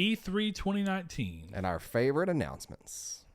E3 2019. And our favorite announcements.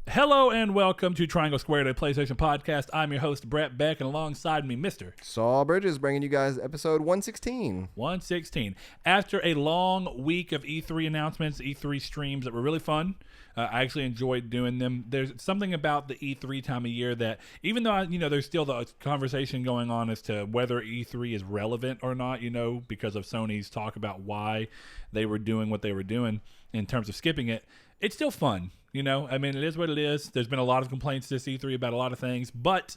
Hello and welcome to Triangle Squared, a PlayStation podcast. I'm your host, Brett Beck, and alongside me, Mr. Saul Bridges, bringing you guys episode 116. 116. After a long week of E3 announcements, E3 streams that were really fun, I actually enjoyed doing them. There's something about the E3 time of year that, even though, there's still the conversation going on as to whether E3 is relevant or not, because of Sony's talk about why they were doing what they were doing in terms of skipping it, it's still fun. It is what it is. There's been a lot of complaints this E3 about a lot of things, but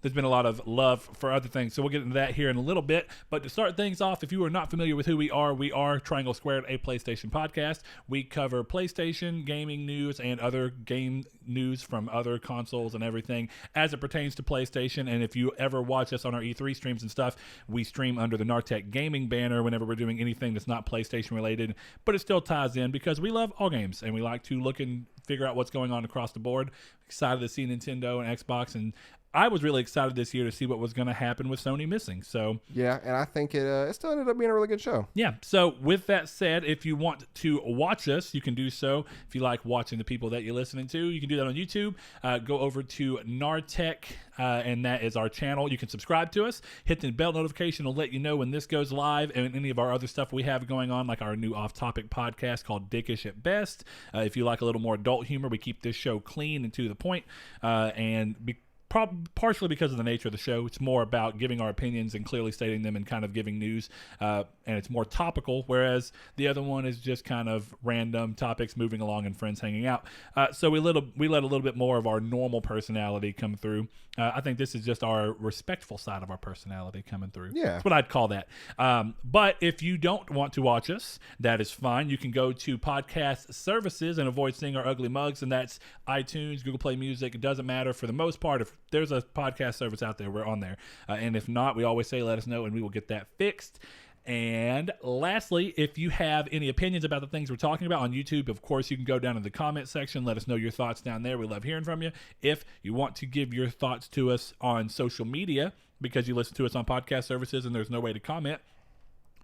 there's been a lot of love for other things. So we'll get into that here in a little bit. But to start things off, if you are not familiar with who we are Triangle Squared, a PlayStation podcast. We cover PlayStation gaming news and other game news from other consoles and everything as it pertains to PlayStation. And if you ever watch us on our E3 streams and stuff, we stream under the Nartech Gaming banner whenever we're doing anything that's not PlayStation related. But it still ties in because we love all games and we like to look and figure out what's going on across the board. Excited to see Nintendo and Xbox, and I was really excited this year to see what was going to happen with Sony missing. So yeah, and I think it still ended up being a really good show. Yeah. So with that said, if you want to watch us, you can do so. If you like watching the people that you're listening to, you can do that on YouTube. Go over to Nartech, and that is our channel. You can subscribe to us. Hit the bell notification will let you know when this goes live and any of our other stuff we have going on, like our new off-topic podcast called Dickish at Best. If you like a little more adult humor, we keep this show clean and to the point, partially because of the nature of the show. It's more about giving our opinions and clearly stating them and kind of giving news, and it's more topical, whereas the other one is just kind of random topics moving along and friends hanging out. So we let a little bit more of our normal personality come through. I think this is just our respectful side of our personality coming through. Yeah. That's what I'd call that. But if you don't want to watch us, that is fine. You can go to podcast services and avoid seeing our ugly mugs, and that's iTunes, Google Play Music. It doesn't matter for the most part. If there's a podcast service out there, we're on there. And if not, we always say let us know and we will get that fixed. And lastly, if you have any opinions about the things we're talking about on YouTube, of course, you can go down in the comment section. Let us know your thoughts down there. We love hearing from you. If you want to give your thoughts to us on social media because you listen to us on podcast services and there's no way to comment,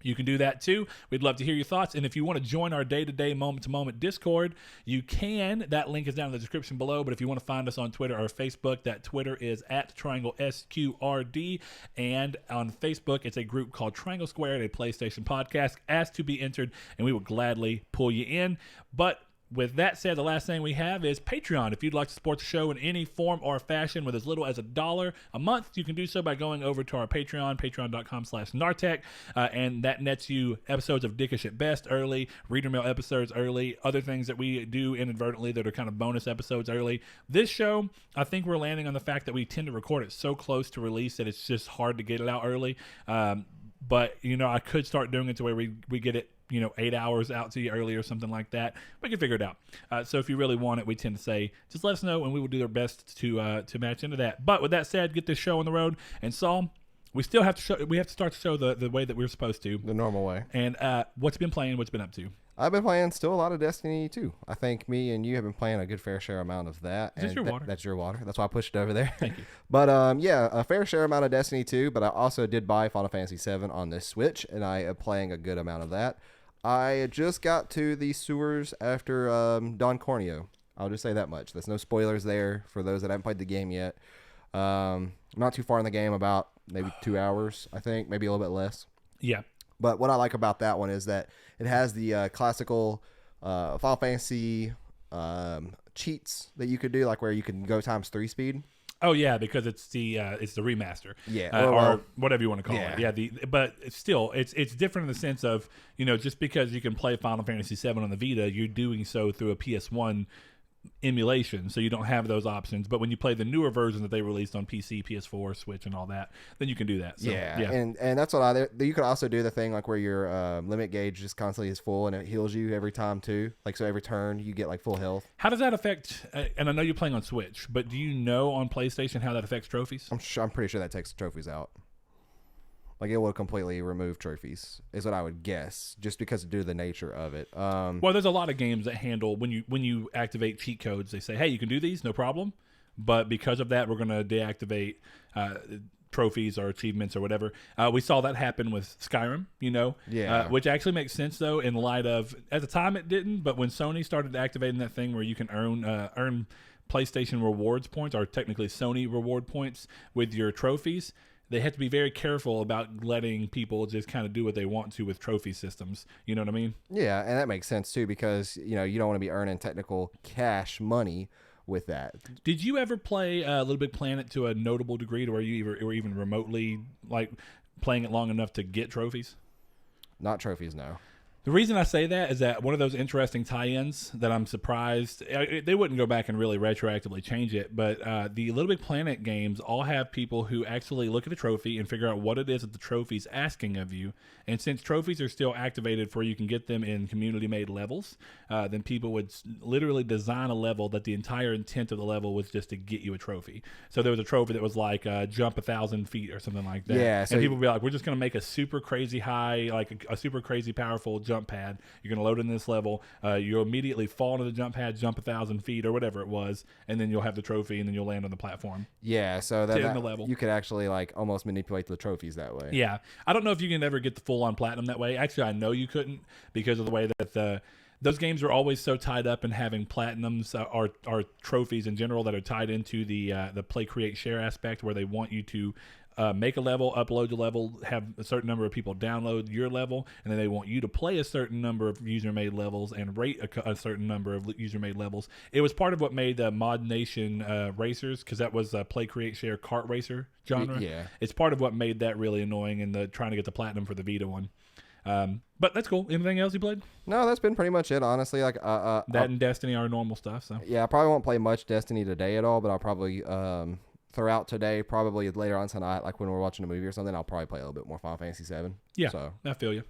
you can do that too. We'd love to hear your thoughts. And if you want to join our day-to-day, moment-to-moment Discord, you can. That link is down in the description below. But if you want to find us on Twitter or Facebook, that Twitter is at Triangle SQRD. And on Facebook, it's a group called Triangle Squared, a PlayStation podcast. Ask to be entered, and we will gladly pull you in. But with that said, the last thing we have is Patreon. If you'd like to support the show in any form or fashion with as little as $1 a month, you can do so by going over to our Patreon, patreon.com/Nartech, and that nets you episodes of Dickish at Best early, Reader Mail episodes early, other things that we do inadvertently that are kind of bonus episodes early. This show, I think we're landing on the fact that we tend to record it so close to release that it's just hard to get it out early. But, I could start doing it to where we get it 8 hours out to you early or something like that. We can figure it out. So if you really want it, we tend to say, just let us know and we will do our best to match into that. But with that said, get this show on the road. And Saul, we still have to start the show the way that we're supposed to. The normal way. And what's been playing, what's been up to? I've been playing still a lot of Destiny 2. I think me and you have been playing a good fair share amount of that. Is this your water? That's your water. That's why I pushed it over there. Thank you. But a fair share amount of Destiny 2, but I also did buy Final Fantasy 7 on this Switch, and I am playing a good amount of that. I just got to the sewers after Don Corneo. I'll just say that much. There's no spoilers there for those that haven't played the game yet. Not too far in the game, about maybe 2 hours, I think, maybe a little bit less. Yeah. But what I like about that one is that it has the classical Final Fantasy cheats that you could do, like where you can go × 3 speed. Oh yeah, because it's the remaster, yeah, or whatever you want to call yeah. it. Yeah, but it's still it's different in the sense of just because you can play Final Fantasy VII on the Vita, you're doing so through a PS1 emulation, so you don't have those options. But when you play the newer version that they released on PC, PS4, Switch, and all that, then you can do that. So, yeah. And that's what you could also do the thing like where your limit gauge just constantly is full and it heals you every time too. Like so every turn you get like full health. How does that affect? And I know you're playing on Switch, but do you know on PlayStation how that affects trophies? I'm pretty sure that takes trophies out. Like it will completely remove trophies, is what I would guess, just because due to the nature of it. Well, there's a lot of games that handle when you activate cheat codes. They say, "Hey, you can do these, no problem." but because of that, we're going to deactivate trophies or achievements or whatever. We saw that happen with Skyrim, which actually makes sense though in light of, at the time it didn't, but when Sony started activating that thing where you can earn PlayStation rewards points, or technically Sony reward points with your trophies, they have to be very careful about letting people just kind of do what they want to with trophy systems. You know what I mean? Yeah, and that makes sense too, because you don't want to be earning technical cash money with that. Did you ever play Little Big Planet to a notable degree to where you were even remotely like playing it long enough to get trophies? Not trophies, no. The reason I say that is that one of those interesting tie-ins that I'm surprised they wouldn't go back and really retroactively change it, but the Little Big Planet games all have people who actually look at a trophy and figure out what it is that the trophy's asking of you. And since trophies are still activated for you can get them in community-made levels, then people would literally design a level that the entire intent of the level was just to get you a trophy. So there was a trophy that was like jump 1,000 feet or something like that. Yeah, so and people would be like, we're just going to make a super crazy high, like a super crazy powerful jump pad. You're going to load in this level. You'll immediately fall into the jump pad, jump 1,000 feet or whatever it was, and then you'll have the trophy, and then you'll land on the platform. Yeah, so that the level. You could actually like almost manipulate the trophies that way. Yeah, I don't know if you can ever get the full-on platinum that way. Actually, I know you couldn't because of the way that those games are always so tied up in having platinums or trophies in general that are tied into the play, create, share aspect, where they want you to make a level, upload the level, have a certain number of people download your level, and then they want you to play a certain number of user-made levels and rate a certain number of user-made levels. It was part of what made Mod Nation Racers, because that was a play, create, share kart racer genre. Yeah. It's part of what made that really annoying in the trying to get the platinum for the Vita one. But that's cool. Anything else you played? No, that's been pretty much it, honestly. Like that and Destiny are normal stuff. So yeah, I probably won't play much Destiny today at all, but I'll probably throughout today, probably later on tonight, like when we're watching a movie or something, I'll probably play a little bit more Final Fantasy 7. Yeah, so I feel you.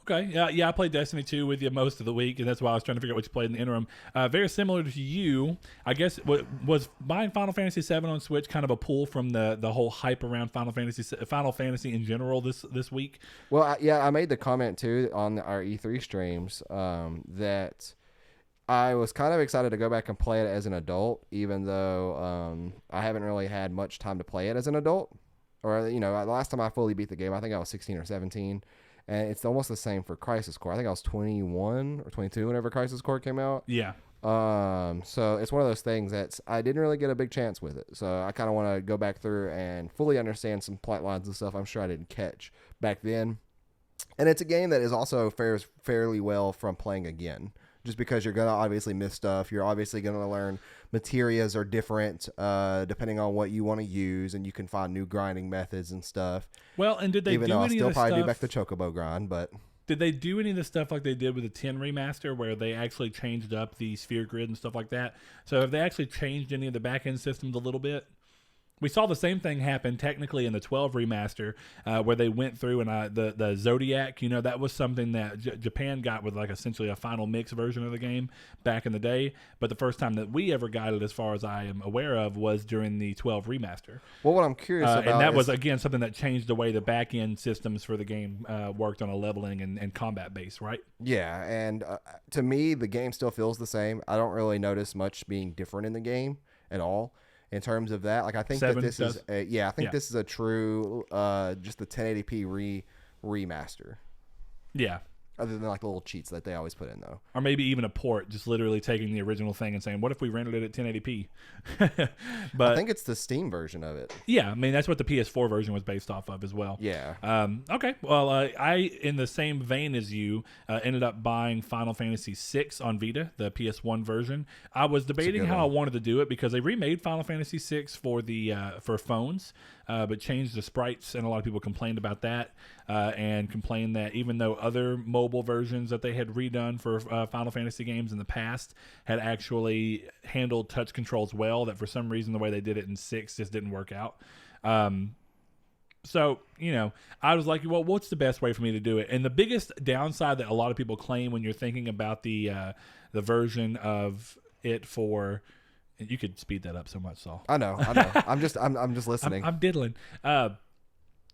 Okay, yeah, I played Destiny 2 with you most of the week, and that's why I was trying to figure out what you played in the interim. Very similar to you, I guess. Was buying Final Fantasy 7 on Switch kind of a pull from the whole hype around Final Fantasy in general this week? Well, I made the comment too on our E3 streams that I was kind of excited to go back and play it as an adult, even though I haven't really had much time to play it as an adult. Or last time I fully beat the game, I think I was 16 or 17. And it's almost the same for Crisis Core. I think I was 21 or 22 whenever Crisis Core came out. Yeah. So it's one of those things that I didn't really get a big chance with it. So I kind of want to go back through and fully understand some plot lines and stuff I'm sure I didn't catch back then. And it's a game that is also fares fairly well from playing again. Just because you're going to obviously miss stuff. You're obviously going to learn materials are different depending on what you want to use, and you can find new grinding methods and stuff. Well, and did they Even do though any I'll still of the probably stuff? do back the Chocobo grind, but Did they do any of the stuff like they did with the 10 remaster, where they actually changed up the sphere grid and stuff like that? So have they actually changed any of the back end systems a little bit? We saw the same thing happen technically in the 12 remaster, where they went through and the Zodiac, that was something that Japan got with like essentially a final mix version of the game back in the day. But the first time that we ever got it, as far as I am aware of, was during the 12 remaster. Well, what I'm curious about, and that was again something that changed the way the back end systems for the game worked on a leveling and combat base, right? Yeah, and to me, the game still feels the same. I don't really notice much being different in the game at all. In terms of that, like I think that this is this is a true just the 1080p remaster. Yeah. Other than like the little cheats that they always put in though. Or maybe even a port, just literally taking the original thing and saying, what if we rendered it at 1080p? But I think it's the Steam version of it. Yeah, I mean, that's what the PS4 version was based off of as well. Yeah. Okay, well, I, in the same vein as you, ended up buying Final Fantasy VI on Vita, the PS1 version. I was debating how I wanted to do it because they remade Final Fantasy VI for phones, but changed the sprites, and a lot of people complained about that, and complained that even though other mobile versions that they had redone for Final Fantasy games in the past had actually handled touch controls well, that for some reason the way they did it in 6 just didn't work out. So, I was like, well, what's the best way for me to do it? And the biggest downside that a lot of people claim when you're thinking about the version of it for... You could speed that up so much, Saul. I know. I'm just listening. I'm diddling.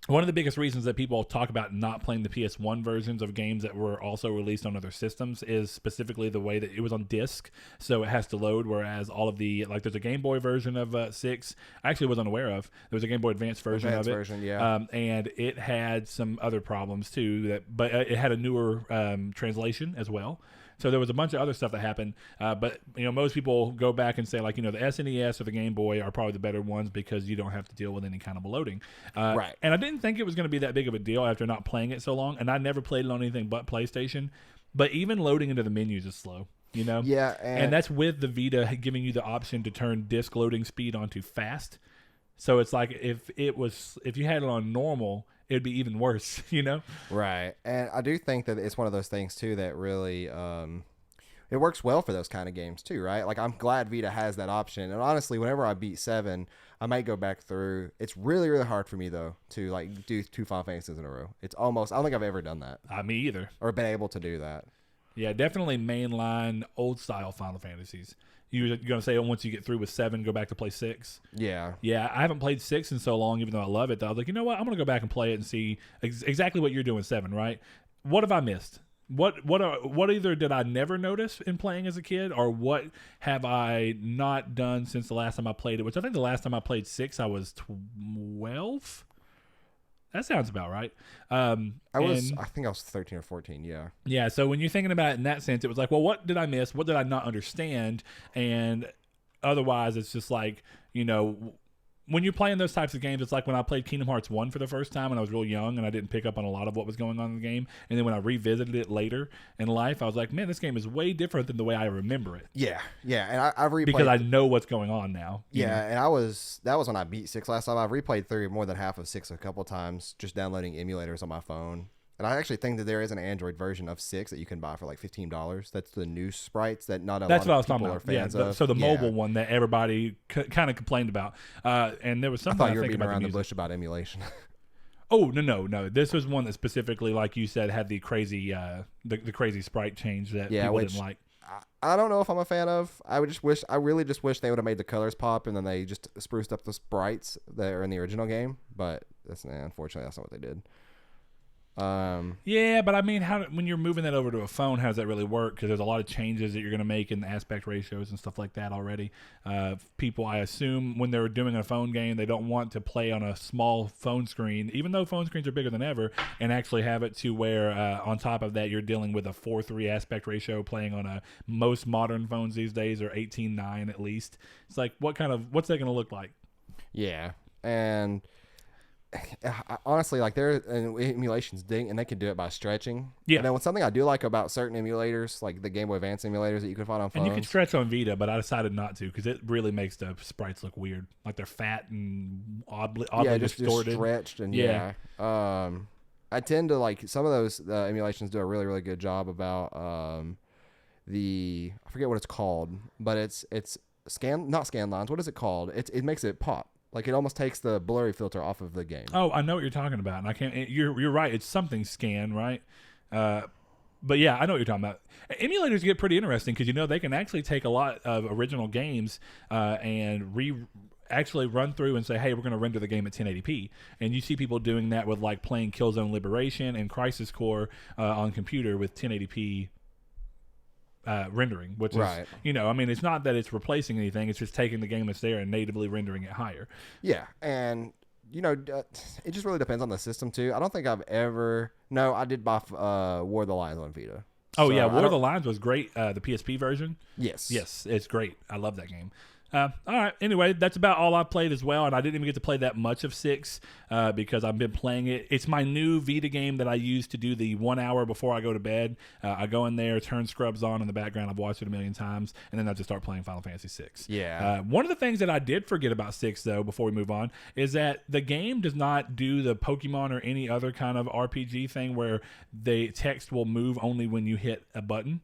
one of the biggest reasons that people talk about not playing the PS1 versions of games that were also released on other systems is specifically the way that it was on disc, so it has to load, whereas all of the, like, there's a Game Boy version of 6 I actually wasn't aware of. There was a Game Boy Advance version of it. And it had some other problems too, but it had a newer translation as well. So there was a bunch of other stuff that happened, but most people go back and say, like, the SNES or the Game Boy are probably the better ones because you don't have to deal with any kind of loading. Right. And I didn't think it was going to be that big of a deal after not playing it so long, and I never played it on anything but PlayStation. But even loading into the menus is slow. Yeah, and that's with the Vita giving you the option to turn disc loading speed onto fast. So it's like if you had it on normal, it'd be even worse, Right. And I do think that it's one of those things too that really it works well for those kind of games too, right? Like, I'm glad Vita has that option. And honestly, whenever I beat 7, I might go back through. It's really, really hard for me though to like do 2 Final Fantasies in a row. It's almost, I don't think I've ever done that. Me either. Or been able to do that. Yeah, definitely mainline old style Final Fantasies. You're going to say once you get through with 7, go back to play 6? Yeah. Yeah, I haven't played 6 in so long, even though I love it. Though. I was like, you know what? I'm going to go back and play it and see exactly what you're doing 7, right? What have I missed? What either did I never notice in playing as a kid, or what have I not done since the last time I played it? Which I think the last time I played 6, I was 12. That sounds about right. I think I was 13 or 14, yeah. Yeah, so when you're thinking about it in that sense, it was like, well, what did I miss? What did I not understand? And otherwise, it's just like, when you're playing those types of games, it's like when I played Kingdom Hearts 1 for the first time when I was real young and I didn't pick up on a lot of what was going on in the game. And then when I revisited it later in life, I was like, man, this game is way different than the way I remember it. Yeah, yeah. And I've replayed... Because I know what's going on now. Yeah, and that was when I beat 6 last time. I've replayed through more than half of 6 a couple times, just downloading emulators on my phone. And I actually think that there is an Android version of 6 that you can buy for like $15. That's the new sprites that not a lot of people are fans of. So the mobile one that everybody kind of complained about. And there was something I thought you were beating around the bush about emulation. Oh, no. This was one that specifically, like you said, had the crazy the crazy sprite change that people didn't like. I don't know if I'm a fan of. I really just wish they would have made the colors pop and then they just spruced up the sprites that are in the original game. But unfortunately, that's not what they did. Yeah, but I mean, when you're moving that over to a phone, how does that really work? Because there's a lot of changes that you're going to make in the aspect ratios and stuff like that already. People, I assume, when they're doing a phone game, they don't want to play on a small phone screen, even though phone screens are bigger than ever, and actually have it to where, on top of that, you're dealing with a 4:3 aspect ratio playing on most modern phones these days, or 18:9 at least. It's like, what's that going to look like? Yeah, and... honestly, like, there emulations and they can do it by stretching. Yeah. And then something I do like about certain emulators, like the Game Boy Advance emulators that you can find on phones. And you can stretch on Vita, but I decided not to because it really makes the sprites look weird, like they're fat and oddly distorted. Just stretched and yeah. I tend to like some of those emulations do a really, really good job about I forget what it's called, but it's not scan lines. What is it called? It makes it pop. Like, it almost takes the blurry filter off of the game. Oh, I know what you're talking about. And I can't. You're right. It's something scan, right? But yeah, I know what you're talking about. Emulators get pretty interesting because they can actually take a lot of original games and actually run through and say, hey, we're going to render the game at 1080p. And you see people doing that with like playing Killzone Liberation and Crisis Core on computer with 1080p. Rendering, which is, I mean, it's not that it's replacing anything. It's just taking the game that's there and natively rendering it higher. Yeah, and, it just really depends on the system, too. I don't think I've ever... No, I did buy War of the Lions on Vita. Oh, yeah, War of the Lions was great. The PSP version? Yes. Yes, it's great. I love that game. All right. Anyway, that's about all I played as well, and I didn't even get to play that much of 6 because I've been playing it. It's my new Vita game that I use to do the 1 hour before I go to bed. I go in there, turn Scrubs on in the background. I've watched it a million times, and then I just start playing Final Fantasy 6. Yeah. One of the things that I did forget about 6, though, before we move on, is that the game does not do the Pokemon or any other kind of RPG thing where the text will move only when you hit a button.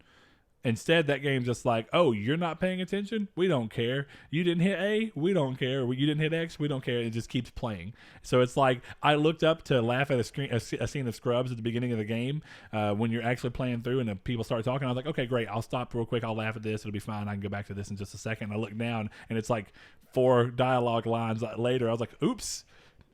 Instead, that game's just like, oh, you're not paying attention? We don't care. You didn't hit A? We don't care. You didn't hit X? We don't care. It just keeps playing. So it's like I looked up to laugh at a scene of Scrubs at the beginning of the game when you're actually playing through and the people start talking. I was like, okay, great. I'll stop real quick. I'll laugh at this. It'll be fine. I can go back to this in just a second. And I look down, and it's like 4 dialogue lines later. I was like, oops.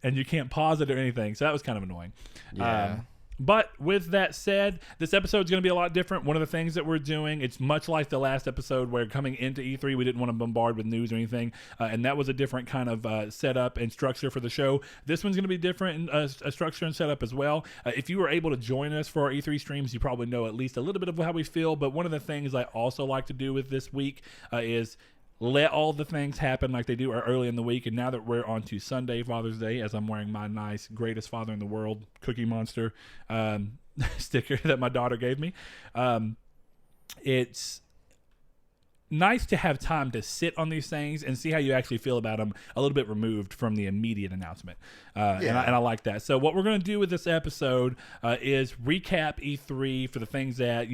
and you can't pause it or anything. So that was kind of annoying. Yeah. But with that said, this episode is going to be a lot different. One of the things that we're doing, it's much like the last episode where coming into E3, we didn't want to bombard with news or anything. And that was a different kind of setup and structure for the show. This one's going to be different in a structure and setup as well. If you were able to join us for our E3 streams, you probably know at least a little bit of how we feel. But one of the things I also like to do with this week is let all the things happen like they do early in the week. And now that we're on to Sunday, Father's Day, as I'm wearing my nice greatest father in the world Cookie Monster sticker that my daughter gave me, it's nice to have time to sit on these things and see how you actually feel about them a little bit removed from the immediate announcement. And I like that. So what we're going to do with this episode is recap E3 for the things that,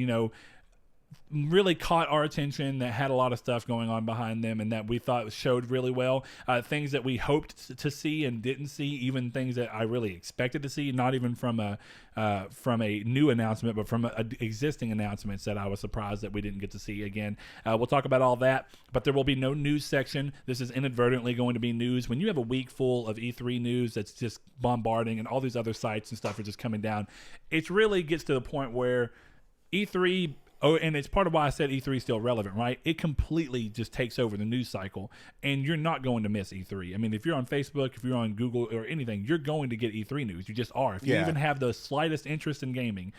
really caught our attention, that had a lot of stuff going on behind them and that we thought showed really well. Things that we hoped to see and didn't see, even things that I really expected to see, not even from a new announcement, but from existing announcements that I was surprised that we didn't get to see again. We'll talk about all that, but there will be no news section. This is inadvertently going to be news. When you have a week full of E3 news that's just bombarding and all these other sites and stuff are just coming down, it really gets to the point where E3... Oh, and it's part of why I said E3 is still relevant, right? It completely just takes over the news cycle, and you're not going to miss E3. I mean, if you're on Facebook, if you're on Google or anything, you're going to get E3 news. You just are. If you even have the slightest interest in gaming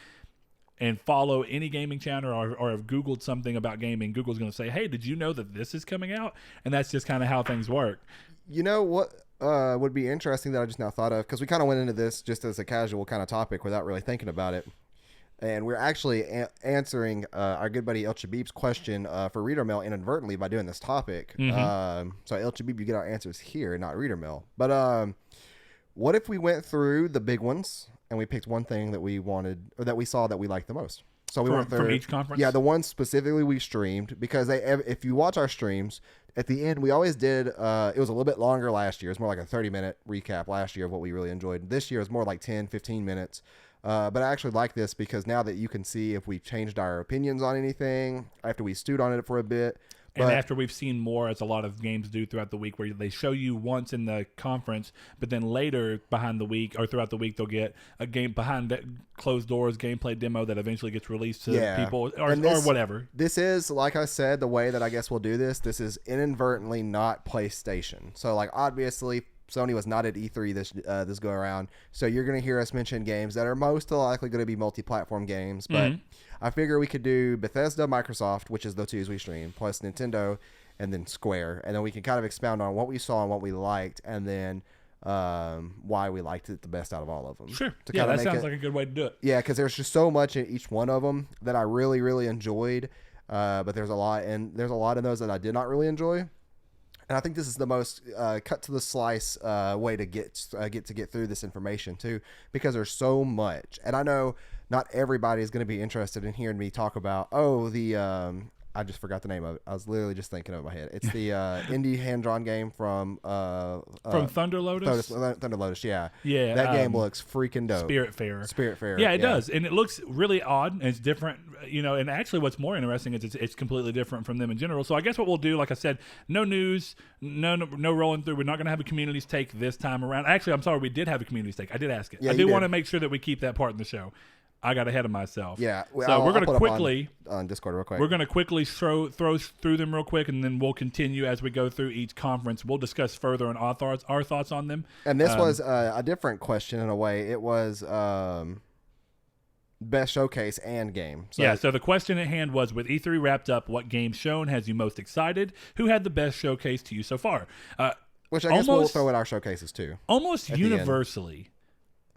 and follow any gaming channel or have Googled something about gaming, Google's going to say, hey, did you know that this is coming out? And that's just kind of how things work. You know what would be interesting that I just now thought of, because we kind of went into this just as a casual kind of topic without really thinking about it. And we're actually answering our good buddy El Chabib's question for Reader Mail inadvertently by doing this topic. Mm-hmm. So El Chabib, you get our answers here, not Reader Mail. But what if we went through the big ones and we picked one thing that we wanted or that we saw that we liked the most? So we went through from each conference. Yeah, the ones specifically we streamed, because if you watch our streams at the end, we always did. It was a little bit longer last year. It was more like a 30-minute recap last year of what we really enjoyed. This year is more like 10, 15 minutes. But I actually like this because now that you can see if we changed our opinions on anything after we stewed on it for a bit. And after we've seen more, as a lot of games do throughout the week, where they show you once in the conference, but then later behind the week or throughout the week, they'll get a game behind that closed doors gameplay demo that eventually gets released to people or whatever. This is, like I said, the way that I guess we'll do this. This is inadvertently not PlayStation. So, like, obviously, Sony was not at E3 this go around, so you're going to hear us mention games that are most likely going to be multi-platform games. But I figure we could do Bethesda, Microsoft, which is the twos we stream, plus Nintendo, and then Square, and then we can kind of expound on what we saw and what we liked, and then why we liked it the best out of all of them. Sure. Yeah, that sounds like a good way to do it. Yeah, because there's just so much in each one of them that I really, really enjoyed. But there's a lot in those that I did not really enjoy. And I think this is the most cut to the slice way to get through this information too, because there's so much. And I know not everybody is going to be interested in hearing me talk about I just forgot the name of it. I was literally just thinking of it in my head. It's the indie hand-drawn game from Thunder Lotus? Thunder Lotus, yeah. Yeah. That game looks freaking dope. Spiritfarer. Yeah, it does. And it looks really odd and it's different, and actually what's more interesting is it's completely different from them in general. So I guess what we'll do, like I said, no news, no rolling through. We're not going to have a community's take this time around. Actually, I'm sorry, we did have a community's take. I did ask it. Yeah, I do want to make sure that we keep that part in the show. I got ahead of myself. Yeah. So we're going to quickly on Discord real quick. We're going to quickly throw through them real quick, and then we'll continue as we go through each conference. We'll discuss further on our thoughts on them. And this was a different question in a way. It was best showcase and game. So the question at hand was, with E3 wrapped up, what game shown has you most excited? Who had the best showcase to you so far? Which I guess we'll throw in our showcases too. Almost universally.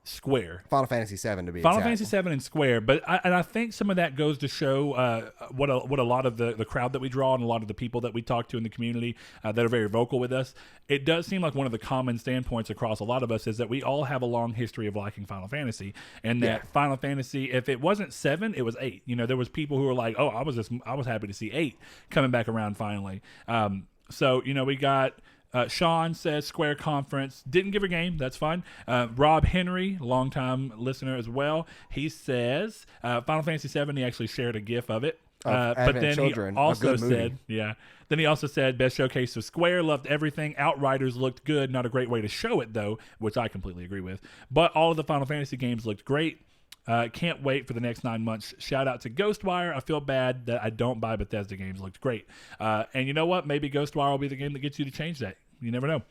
Square. Final Fantasy VII to be Final exact. Fantasy VII and Square, but I think some of that goes to show what a lot of the crowd that we draw and a lot of the people that we talk to in the community that are very vocal with us. It does seem like one of the common standpoints across a lot of us is that we all have a long history of liking Final Fantasy, and that Final Fantasy, if it wasn't 7, it was 8. There was people who were like, "Oh, I was happy to see 8 coming back around finally." So we got. Sean says Square Conference. Didn't give a game. That's fine. Rob Henry, longtime listener as well. He says Final Fantasy VII. He actually shared a GIF of it. But then children, he also a good movie. said, yeah. Then he also said, best showcase of Square, loved everything. Outriders looked good, not a great way to show it though, which I completely agree with. But all of the Final Fantasy games looked great. Can't wait for the next 9 months. Shout out to Ghostwire. I feel bad that I don't buy Bethesda games. Looked great. And you know what? Maybe Ghostwire will be the game that gets you to change that. You never know.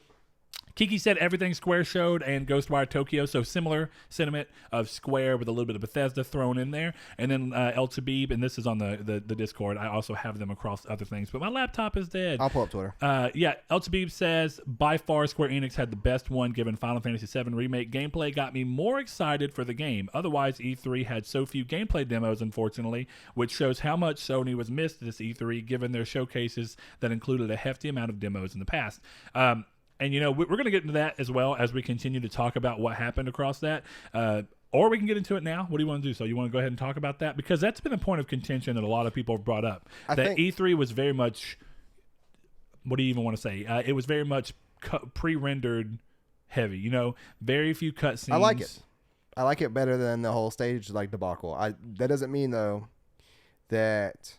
Kiki said everything Square showed and Ghostwire Tokyo, so similar sentiment of Square with a little bit of Bethesda thrown in there. And then El Tabib, and this is on the Discord. I also have them across other things, but my laptop is dead. I'll pull up Twitter. Yeah, El Tabib says, by far Square Enix had the best one given Final Fantasy VII Remake. Gameplay got me more excited for the game. Otherwise, E3 had so few gameplay demos, unfortunately, which shows how much Sony was missed this E3 given their showcases that included a hefty amount of demos in the past. And, you know, we're going to get into that as well as we continue to talk about what happened across that. Or we can get into it now. What do you want to do? So you want to go ahead and talk about that? Because that's been a point of contention that a lot of people have brought up. That E3 was very much, what do you even want to say? It was very much pre-rendered heavy, you know, very few cutscenes. I like it. I like it better than the whole stage like debacle. That doesn't mean, though, that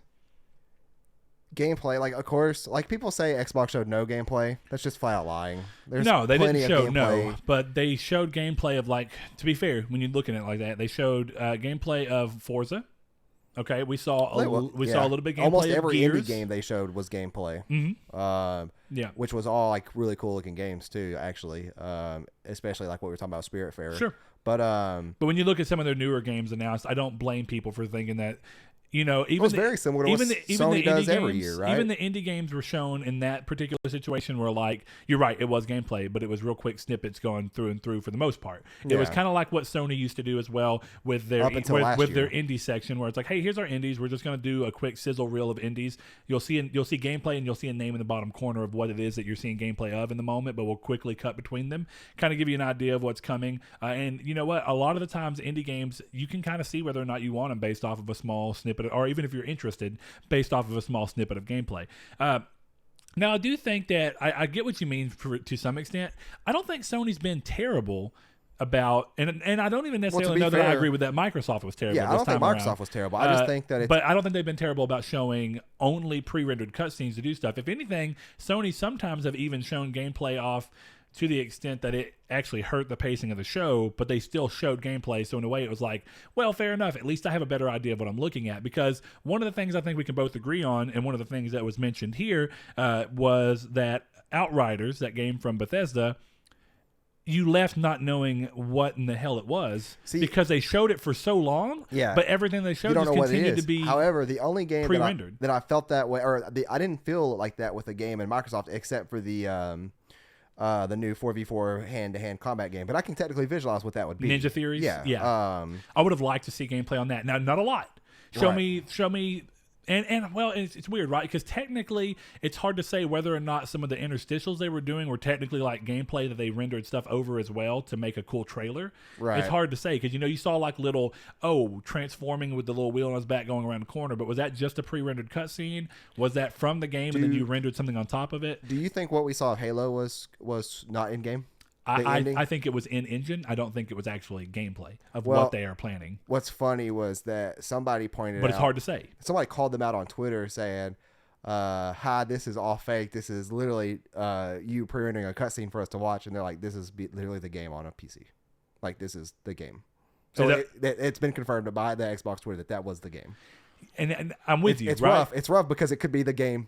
gameplay, like, of course, like people say Xbox showed no gameplay. That's just flat out lying. No, they didn't show no, but they showed gameplay of, like, to be fair, when you're looking at it like that, they showed gameplay of Forza. Okay, we saw a little bit of gameplay. Almost every Gears. indie game they showed was gameplay. Mm-hmm. Yeah, which was all like really cool looking games too, actually. Especially like what we were talking about, Spiritfarer. Sure, but when you look at some of their newer games announced, I don't blame people for thinking that. You know, even it was very similar to what Sony does every year, right? Even the indie games were shown in that particular situation where, like, you're right, it was gameplay, but it was real quick snippets going through and through for the most part. It was kind of like what Sony used to do as well with their their indie section, where it's like, hey, here's our indies. We're just going to do a quick sizzle reel of indies. You'll see gameplay, and you'll see a name in the bottom corner of what it is that you're seeing gameplay of in the moment, but we'll quickly cut between them, kind of give you an idea of what's coming. And you know what? A lot of the times, indie games, you can kind of see whether or not you want them based off of a small snippet, or even if you're interested, based off of a small snippet of gameplay. Now, I do think that I get what you mean to some extent. I don't think Sony's been terrible about, and I don't even necessarily know that I agree with that Microsoft was terrible. Yeah, I don't think Microsoft was terrible. I just think that but I don't think they've been terrible about showing only pre-rendered cutscenes to do stuff. If anything, Sony sometimes have even shown gameplay off to the extent that it actually hurt the pacing of the show, but they still showed gameplay. So in a way, it was like, well, fair enough. At least I have a better idea of what I'm looking at. Because one of the things I think we can both agree on, and one of the things that was mentioned here, was that Outriders, that game from Bethesda, you left not knowing what in the hell it was. Because they showed it for so long. Yeah. But everything they showed just continued to be However, the only game pre-rendered that I felt that way, or I didn't feel like that with a game in Microsoft, except for the new 4v4 hand-to-hand combat game, but I can technically visualize what that would be. Ninja Theories? Yeah. I would have liked to see gameplay on that. Now, not a lot. Show me, and well, it's weird, right? Because technically, it's hard to say whether or not some of the interstitials they were doing were technically like gameplay that they rendered stuff over as well to make a cool trailer. Right. It's hard to say because, you know, you saw like little, transforming with the little wheel on his back going around the corner, but was that just a pre-rendered cutscene? Was that from the game and then you rendered something on top of it? Do you think what we saw of Halo was not in-game? I think it was in-engine. I don't think it was actually gameplay of what they are planning. What's funny was that somebody pointed out... But it's hard to say. Somebody called them out on Twitter saying, hi, this is all fake. This is literally you pre-rendering a cutscene for us to watch. And they're like, this is literally the game on a PC. Like, this is the game. So it's been confirmed by the Xbox Twitter that was the game. And I'm with you. It's right? rough. It's rough because it could be the game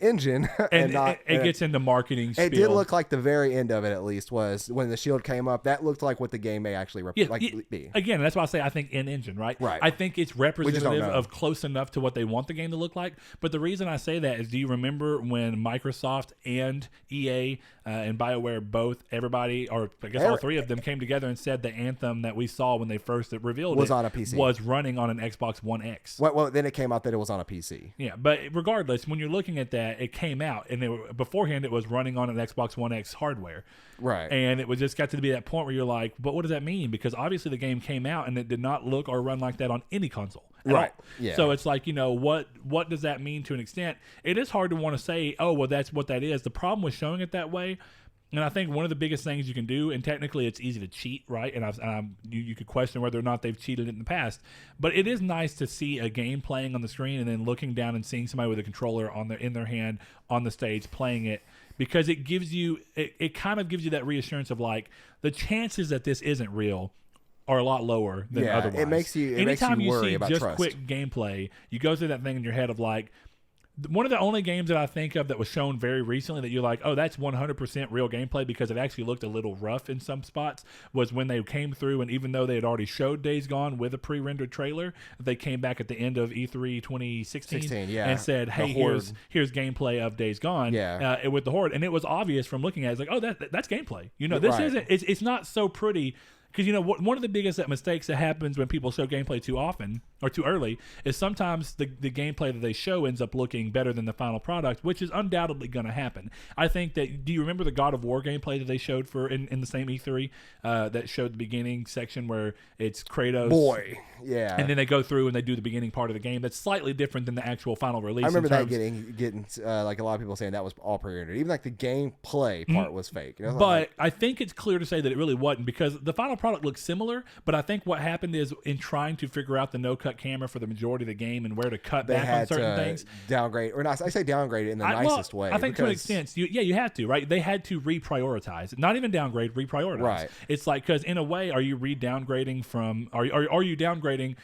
engine, and not. It gets into marketing. It did look like the very end of it, at least, was when the shield came up. That looked like what the game may actually be. Again, that's why I say I think in engine, right? Right. I think it's representative of close enough to what they want the game to look like. But the reason I say that is, do you remember when Microsoft and EA and BioWare both, everybody, or I guess all three of them, came together and said the Anthem that we saw when they first revealed was on a PC, was running on an Xbox One X. Well, then it came out that it was on a PC. Yeah, but regardless, when you're looking at that, it came out, and beforehand it was running on an Xbox One X hardware. Right. And it was just got to be that point where you're like, but what does that mean? Because obviously the game came out and it did not look or run like that on any console. Right. Yeah. So it's like, you know, what does that mean to an extent? It is hard to want to say, oh, well, that's what that is. The problem with showing it that way And I think one of the biggest things you can do, and technically it's easy to cheat, right? And you could question whether or not they've cheated in the past, but it is nice to see a game playing on the screen and then looking down and seeing somebody with a controller in their hand on the stage playing it, because it gives you it kind of gives you that reassurance of like the chances that this isn't real are a lot lower than otherwise. It makes you Anytime worry you see about just trust. quick gameplay, you go through that thing in your head of like, one of the only games that I think of that was shown very recently that you're like, oh, that's 100% real gameplay because it actually looked a little rough in some spots, was when they came through, and even though they had already showed Days Gone with a pre-rendered trailer, they came back at the end of E3 2016 and said, hey, here's gameplay of Days Gone with the Horde. And it was obvious from looking at it, it's like, oh, that's gameplay. You know, this isn't, it's not so pretty. Because, you know, one of the biggest mistakes that happens when people show gameplay too often or too early is sometimes the gameplay that they show ends up looking better than the final product, which is undoubtedly going to happen. I think that, do you remember the God of War gameplay that they showed in the same E3 that showed the beginning section where it's Kratos? Boy, yeah. And then they go through and they do the beginning part of the game that's slightly different than the actual final release. I remember that getting like a lot of people saying that was all pre-rendered. Even like the gameplay part was fake. You know? But I think it's clear to say that it really wasn't, because the final product looks similar, but I think what happened is in trying to figure out the no-cut camera for the majority of the game and where to cut back on certain things, downgrade, or not, I say downgrade it in the nicest way. I think to an extent, you had to, right? They had to reprioritize, not even downgrade, reprioritize. Right. It's like, because in a way, are you downgrading from? Are you downgrading?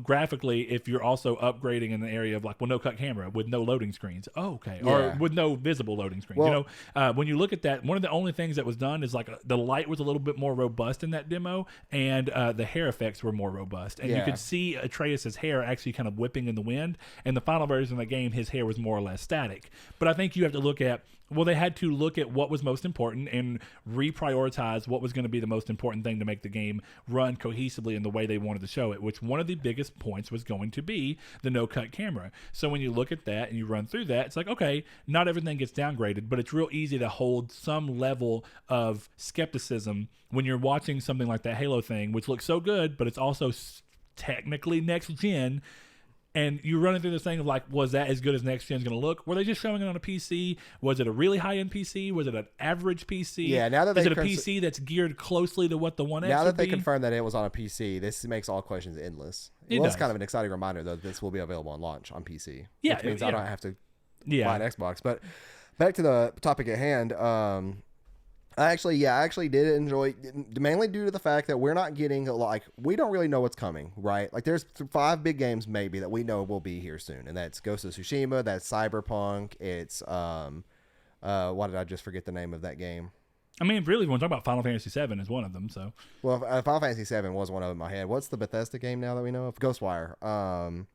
Graphically, if you're also upgrading in the area of like, well, no cut camera with no loading screens, or with no visible loading screens. Well, you know, when you look at that, one of the only things that was done is like the light was a little bit more robust in that demo, and the hair effects were more robust, and you could see Atreus's hair actually kind of whipping in the wind. In the final version of the game, his hair was more or less static. But I think you have to look at, well, they had to look at what was most important and reprioritize what was going to be the most important thing to make the game run cohesively in the way they wanted to show it, which one of the biggest points was going to be the no-cut camera. So when you look at that and you run through that, it's like, okay, not everything gets downgraded, but it's real easy to hold some level of skepticism when you're watching something like that Halo thing, which looks so good, but it's also technically next gen. And you're running through this thing of like, was that as good as next gen's going to look? Were they just showing it on a PC? Was it a really high-end PC? Was it an average PC? Yeah, now that is it a PC that's geared closely to what the One X now that they be? confirmed that it was on a PC, this makes all questions endless. It's kind of an exciting reminder though that this will be available on launch on PC. Yeah, which means I don't have to buy an Xbox. But back to the topic at hand. I actually did enjoy, mainly due to the fact that we're not getting, like, we don't really know what's coming, right? Like, there's 5 big games maybe that we know will be here soon, and that's Ghost of Tsushima, that's Cyberpunk, it's why did I just forget the name of that game? I mean, really, when we talk about Final Fantasy VII is one of them. So, well, Final Fantasy VII was one of them in my head. What's the Bethesda game now that we know of? Ghostwire.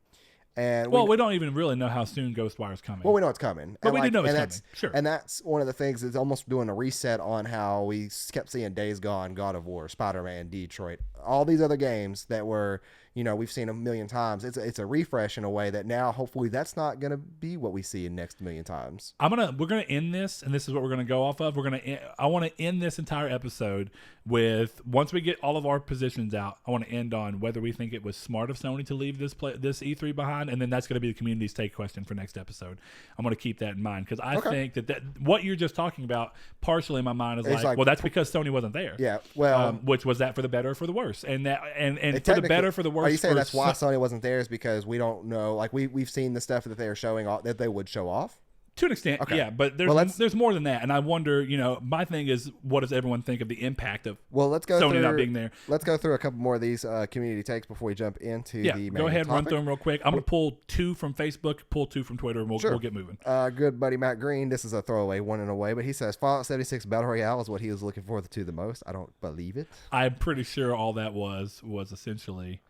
And we don't even really know how soon Ghostwire's coming. Well, we know it's coming. But we do know it's coming. Sure. And that's one of the things that's almost doing a reset on how we kept seeing Days Gone, God of War, Spider-Man, Detroit, all these other games that were, you know, we've seen a million times. It's a refresh in a way that now hopefully that's not going to be what we see in next million times. We're gonna end this, and this is what we're gonna go off of. I want to end this entire episode with, once we get all of our positions out, I want to end on whether we think it was smart of Sony to leave this E3 behind, and then that's going to be the community's take question for next episode. I'm going to keep that in mind, because I think that what you're just talking about, partially in my mind is like, well, that's because Sony wasn't there. Yeah, well, which was that for the better or for the worse, and for the better, for the worse. Are you saying that's why Sony wasn't there? Is because we don't know, like we've seen the stuff that they are showing off that they would show off. To an extent, yeah, but there's more than that, and I wonder, you know, my thing is, what does everyone think of the impact of Sony not being there? Let's go through a couple more of these community takes before we jump into the main go ahead and topic. run through them real quick. I'm going to pull 2 from Facebook, pull 2 from Twitter, and we'll get moving. Good buddy Matt Green, this is a throwaway one in a way, but he says Fallout 76 Battle Royale is what he was looking forward to the most. I don't believe it. I'm pretty sure all that was essentially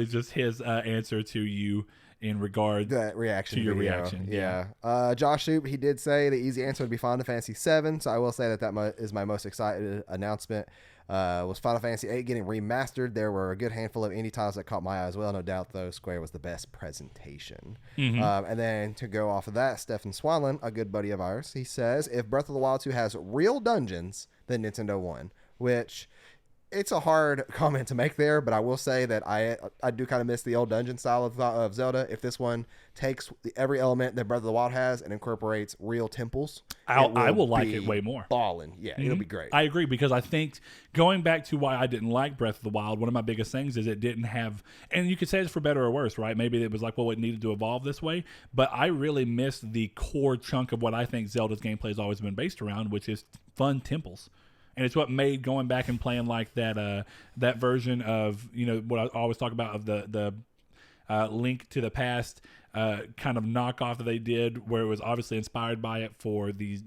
just his answer to you in regard that reaction to your video. reaction. Yeah. Josh Shoop, he did say the easy answer would be Final Fantasy VII, so I will say that is my most excited announcement. Was Final Fantasy VIII getting remastered. There were a good handful of indie titles that caught my eye as well. No doubt, though, Square was the best presentation. And then to go off of that, Stefan Swanlin, a good buddy of ours, he says, if Breath of the Wild 2 has real dungeons, then Nintendo won, which it's a hard comment to make there, but I will say that I do kind of miss the old dungeon style of Zelda. If this one takes every element that Breath of the Wild has and incorporates real temples, I will like it way more. Ballin'. Yeah, it'll be great. I agree, because I think going back to why I didn't like Breath of the Wild, one of my biggest things is it didn't have, and you could say it's for better or worse, right? Maybe it was like, well, it needed to evolve this way, but I really missed the core chunk of what I think Zelda's gameplay has always been based around, which is fun temples. And it's what made going back and playing like that version of, you know, what I always talk about of the Link to the Past kind of knockoff that they did, where it was obviously inspired by it for the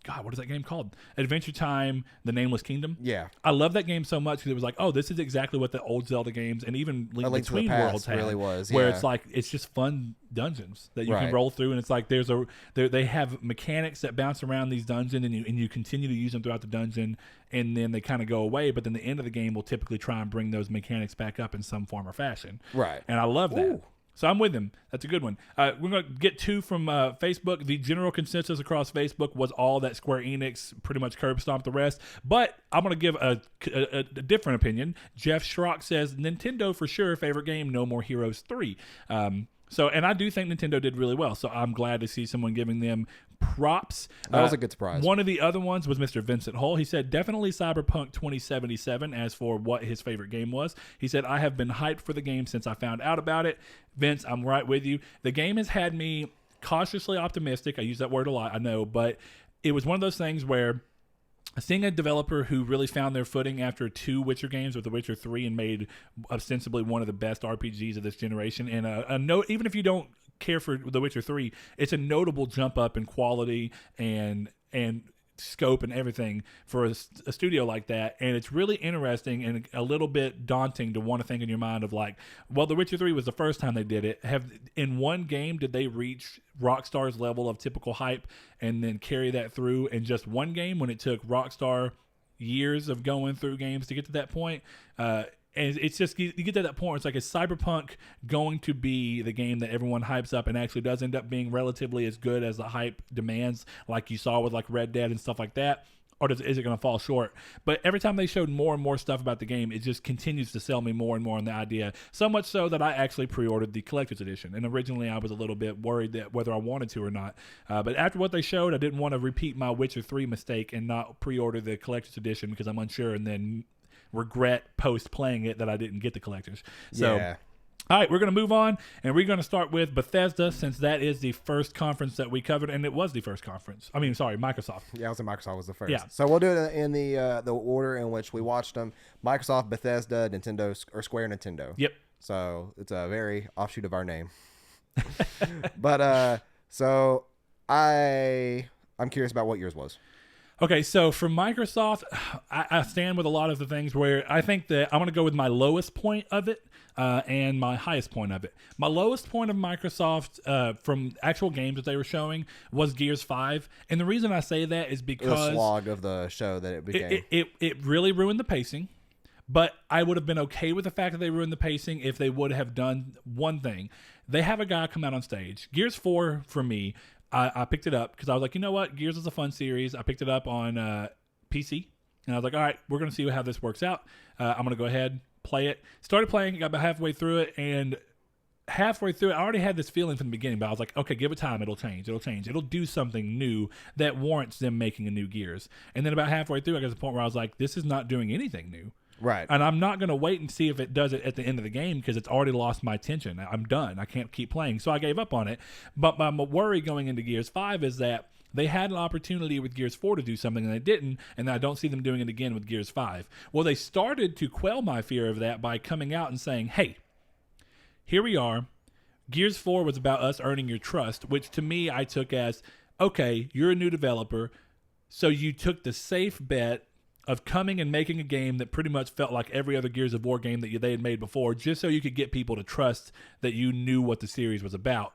God, what is that game called? Adventure Time, The Nameless Kingdom. Yeah. I love that game so much because it was like, oh, this is exactly what the old Zelda games and even Link Between Worlds had. Really was, where it's like, it's just fun dungeons that you can roll through, and it's like they have mechanics that bounce around these dungeons, and you continue to use them throughout the dungeon, and then they kind of go away, but then the end of the game will typically try and bring those mechanics back up in some form or fashion. Right. And I love that. Ooh. So I'm with him. That's a good one. We're going to get two from Facebook. The general consensus across Facebook was all that Square Enix pretty much curb stomped the rest. But I'm going to give a different opinion. Jeff Schrock says, Nintendo for sure, favorite game, No More Heroes 3. And I do think Nintendo did really well. So I'm glad to see someone giving them props. That was a good surprise. One of the other ones was Mr. Vincent Hull. He said, definitely Cyberpunk 2077 as for what his favorite game was. He said, I have been hyped for the game since I found out about it. Vince, I'm right with you. The game has had me cautiously optimistic. I use that word a lot, I know, but it was one of those things where seeing a developer who really found their footing after 2 Witcher games with The Witcher 3 and made ostensibly one of the best RPGs of this generation, and even if you don't care for The Witcher 3, it's a notable jump up in quality and scope and everything for a studio like that. And it's really interesting and a little bit daunting to want to think in your mind of like, well, The Witcher 3 was the first time they did it. In one game did they reach Rockstar's level of typical hype and then carry that through in just one game when it took Rockstar years of going through games to get to that point? And it's just, you get to that point where it's like, is Cyberpunk going to be the game that everyone hypes up and actually does end up being relatively as good as the hype demands, like you saw with like Red Dead and stuff like that? Or is it going to fall short? But every time they showed more and more stuff about the game, it just continues to sell me more and more on the idea. So much so that I actually pre-ordered the collector's edition. And originally I was a little bit worried that whether I wanted to or not. But after what they showed, I didn't want to repeat my Witcher 3 mistake and not pre-order the collector's edition because I'm unsure and then regret post playing it that I didn't get the collectors. So yeah. All right, we're going to move on, and we're going to start with Bethesda since that is the first conference that we covered, and it was the first conference. I mean, sorry, Microsoft. Yeah, I was in Microsoft was the first. Yeah. So we'll do it in the order in which we watched them: Microsoft, Bethesda, Nintendo, or Square Nintendo. Yep. So it's a very offshoot of our name. But so I'm curious about what yours was. Okay, so for Microsoft, I stand with a lot of the things where I think that I'm going to go with my lowest point of it and my highest point of it. My lowest point of Microsoft from actual games that they were showing was Gears 5. And the reason I say that is because the slog of the show that it became. It really ruined the pacing. But I would have been okay with the fact that they ruined the pacing if they would have done one thing. They have a guy come out on stage. Gears 4, for me, I picked it up because I was like, you know what? Gears is a fun series. I picked it up on PC. And I was like, all right, we're going to see how this works out. I'm going to go ahead, play it. Started playing, got about halfway through it, and halfway through it, I already had this feeling from the beginning, but I was like, okay, give it time. It'll change. It'll do something new that warrants them making a new Gears. And then about halfway through, I got to the point where I was like, this is not doing anything new. Right. And I'm not going to wait and see if it does it at the end of the game because it's already lost my attention. I'm done. I can't keep playing. So I gave up on it. But my worry going into Gears 5 is that they had an opportunity with Gears 4 to do something and they didn't, and I don't see them doing it again with Gears 5. Well, they started to quell my fear of that by coming out and saying, hey, here we are. Gears 4 was about us earning your trust, which to me I took as, okay, you're a new developer, so you took the safe bet of coming and making a game that pretty much felt like every other Gears of War game that they had made before, just so you could get people to trust that you knew what the series was about.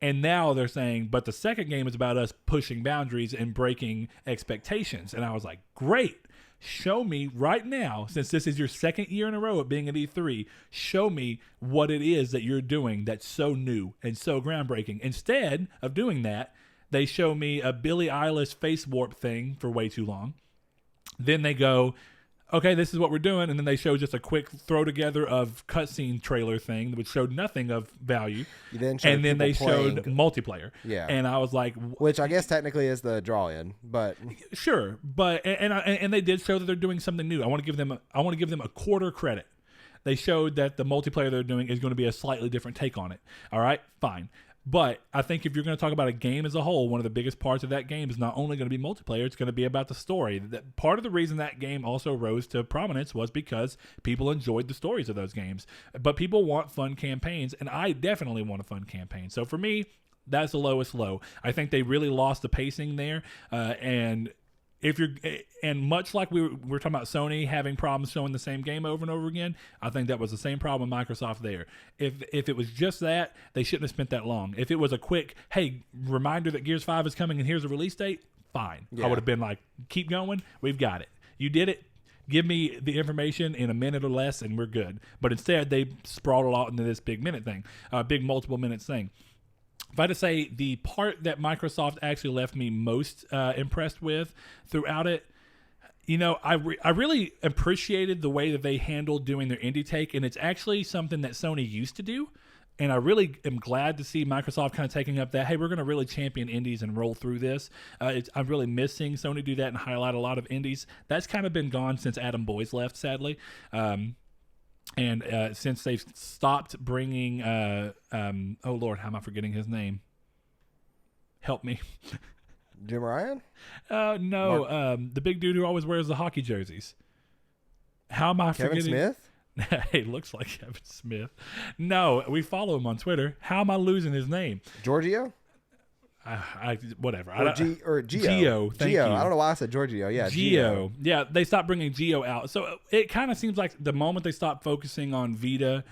And now they're saying, but the second game is about us pushing boundaries and breaking expectations. And I was like, great. Show me right now, since this is your second year in a row of being at E3, show me what it is that you're doing that's so new and so groundbreaking. Instead of doing that, they show me a Billie Eilish face warp thing for way too long. Then they go, okay, this is what we're doing, and then they showed just a quick throw together of cutscene trailer thing, which showed nothing of value. Then and then they people showed playing. multiplayer. Yeah. And I was like, Which I guess technically is the draw-in, but sure, but and they did show that they're doing something new. I want to give them a quarter credit. They showed that the multiplayer they're doing is going to be a slightly different take on it. All right, fine. But I think if you're going to talk about a game as a whole, one of the biggest parts of that game is not only going to be multiplayer, it's going to be about the story. That part of the reason that game also rose to prominence was because people enjoyed the stories of those games. But people want fun campaigns, and I definitely want a fun campaign. So for me, that's the lowest low. I think they really lost the pacing there, and much like we were talking about Sony having problems showing the same game over and over again, I think that was the same problem with Microsoft there. If it was just that, they shouldn't have spent that long. If it was a quick, hey, reminder that Gears 5 is coming and here's a release date, fine. Yeah. I would have been like, keep going, we've got it. You did it. Give me the information in a minute or less and we're good. But instead, they sprawled it all into this big multiple minutes thing. If I had to say the part that Microsoft actually left me most impressed with throughout it, I really appreciated the way that they handled doing their indie take, and it's actually something that Sony used to do. And I really am glad to see Microsoft kind of taking up that, hey, we're going to really champion indies and roll through this. I'm really missing Sony do that and highlight a lot of indies. That's kind of been gone since Adam Boyes left, sadly. And since they've stopped bringing, oh Lord, how am I forgetting his name? Help me. Jim Ryan? No, the big dude who always wears the hockey jerseys. How am I Kevin forgetting? Smith? He looks like Kevin Smith. No, we follow him on Twitter. How am I losing his name? Giorgio? Whatever. Gio. Gio. Thank you. I don't know why I said Giorgio. Yeah, Gio. Yeah, they stopped bringing Gio out. So it kind of seems like the moment they stopped focusing on Vita,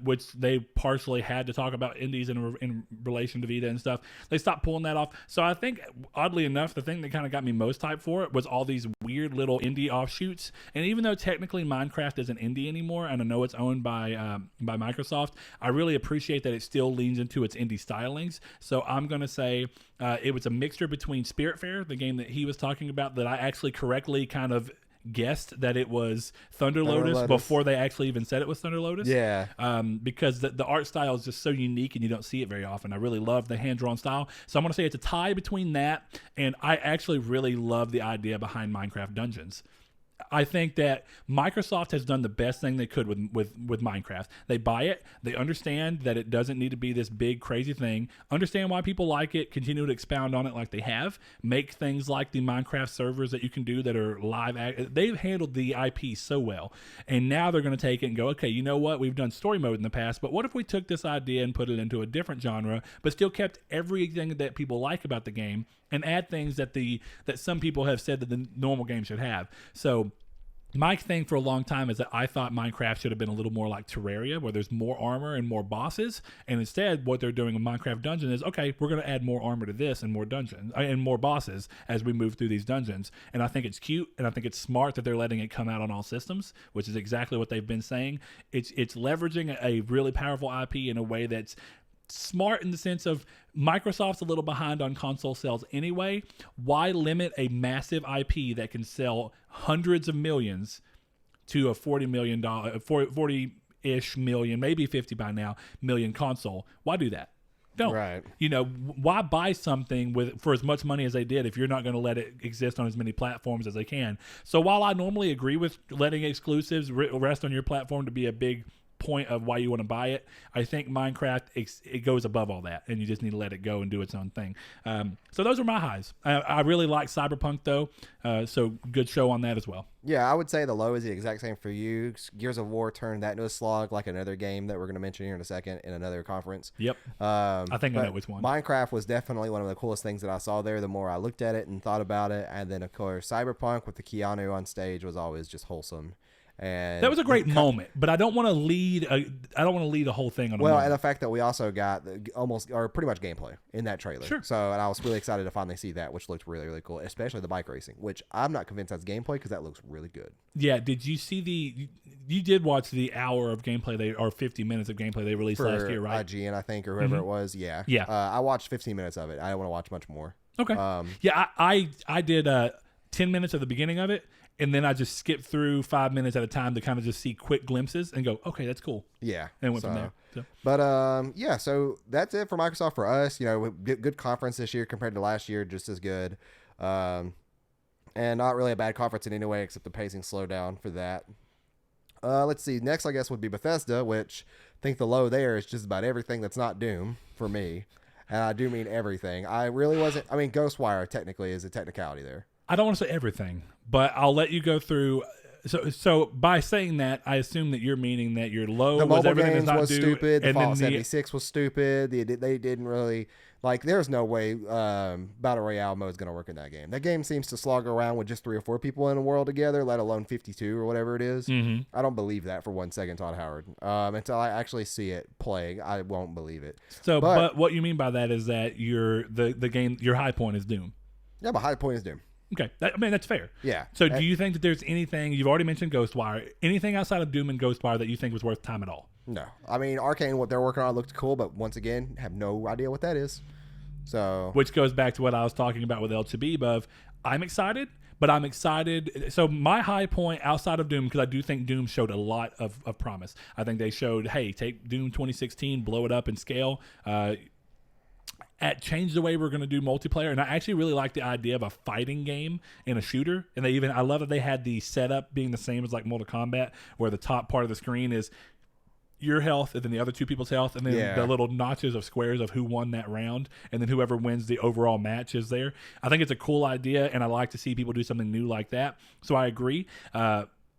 which they partially had to talk about indies in relation to Vita and stuff, they stopped pulling that off. So I think, oddly enough, the thing that kind of got me most hyped for it was all these weird little indie offshoots. And even though technically Minecraft isn't indie anymore, and I know it's owned by Microsoft, I really appreciate that it still leans into its indie stylings. So I'm going to say it was a mixture between Spiritfarer, the game that he was talking about, that I actually correctly kind of guessed that it was Thunder Lotus before they actually even said it was Thunder Lotus. Yeah. Because the art style is just so unique and you don't see it very often. I really love the hand-drawn style. So I'm going to say it's a tie between that, and I actually really love the idea behind Minecraft Dungeons. I think that Microsoft has done the best thing they could with Minecraft. They buy it. They understand that it doesn't need to be this big, crazy thing. Understand why people like it. Continue to expound on it like they have. Make things like the Minecraft servers that you can do that are live. They've handled the IP so well. And now they're going to take it and go, okay, you know what? We've done story mode in the past, but what if we took this idea and put it into a different genre, but still kept everything that people like about the game and add things that some people have said that the normal game should have. So my thing for a long time is that I thought Minecraft should have been a little more like Terraria, where there's more armor and more bosses. And instead, what they're doing with Minecraft Dungeon is, okay, we're going to add more armor to this and more dungeons and more bosses as we move through these dungeons. And I think it's cute, and I think it's smart that they're letting it come out on all systems, which is exactly what they've been saying. It's leveraging a really powerful IP in a way that's smart in the sense of Microsoft's a little behind on console sales anyway. Why limit a massive IP that can sell hundreds of millions to a $40 million, 40-ish million, maybe 50 by now, million console? Why do that? Don't. Right. Why buy something for as much money as they did if you're not going to let it exist on as many platforms as they can? So while I normally agree with letting exclusives rest on your platform to be a big point of why you want to buy it, I think Minecraft it goes above all that, and you just need to let it go and do its own thing. So those are my highs. I really like Cyberpunk though, so good show on that as well. Yeah, I would say the low is the exact same for you. Gears of War turned that into a slog, like another game that we're going to mention here in a second in another conference. Yep. I think I know which one. Minecraft was definitely one of the coolest things that I saw there the more I looked at it and thought about it. And then, of course, Cyberpunk with the Keanu on stage was always just wholesome. And that was a great moment, but I don't want to lead a whole thing on a moment. And the fact that we also got pretty much gameplay in that trailer. Sure. So, and I was really excited to finally see that, which looked really, really cool, especially the bike racing, which I'm not convinced that's gameplay because that looks really good. Yeah. Did you see you did watch the hour of gameplay or 50 minutes of gameplay they released last year, right? IGN, I think, or whoever it was. Yeah. Yeah. I watched 15 minutes of it. I don't want to watch much more. Okay. Yeah, I did 10 minutes at the beginning of it, and then I just skip through 5 minutes at a time to kind of just see quick glimpses and go, okay, that's cool. Yeah. And went from there. So. But yeah, so that's it for Microsoft for us. You know, good conference this year compared to last year, just as good. And not really a bad conference in any way, except the pacing slowdown for that. Let's see. Next, I guess, would be Bethesda, which I think the low there is just about everything that's not Doom for me. And I do mean everything. I really wasn't. I mean, Ghostwire technically is a technicality there. I don't want to say everything, but I'll let you go through. So by saying that, I assume that you're meaning that your low the was mobile everything games that's not was Doom, stupid. The and then Fallout 76 was stupid. They didn't really like. There's no way battle royale mode is going to work in that game. That game seems to slog around with just 3 or 4 people in a world together, let alone 52 or whatever it is. Mm-hmm. I don't believe that for 1 second, Todd Howard. Until I actually see it playing, I won't believe it. So, but what you mean by that is that the game, your high point is Doom. Yeah, my high point is Doom. Okay, I mean that's fair. Yeah. So, do you think that there's anything you've already mentioned Ghostwire, anything outside of Doom and Ghostwire that you think was worth time at all? No, I mean Arcane, what they're working on looked cool, but once again, have no idea what that is. So, which goes back to what I was talking about with El Chabib of, I'm excited, but I'm excited. So my high point outside of Doom, because I do think Doom showed a lot of promise. I think they showed, hey, take Doom 2016, blow it up in scale. Change the way we're going to do multiplayer, and I actually really like the idea of a fighting game in a shooter. And I love that they had the setup being the same as like Mortal Kombat, where the top part of the screen is your health and then the other 2 people's health, and then the little notches of squares of who won that round, and then whoever wins the overall match is there. I think it's a cool idea, and I like to see people do something new like that. So I agree.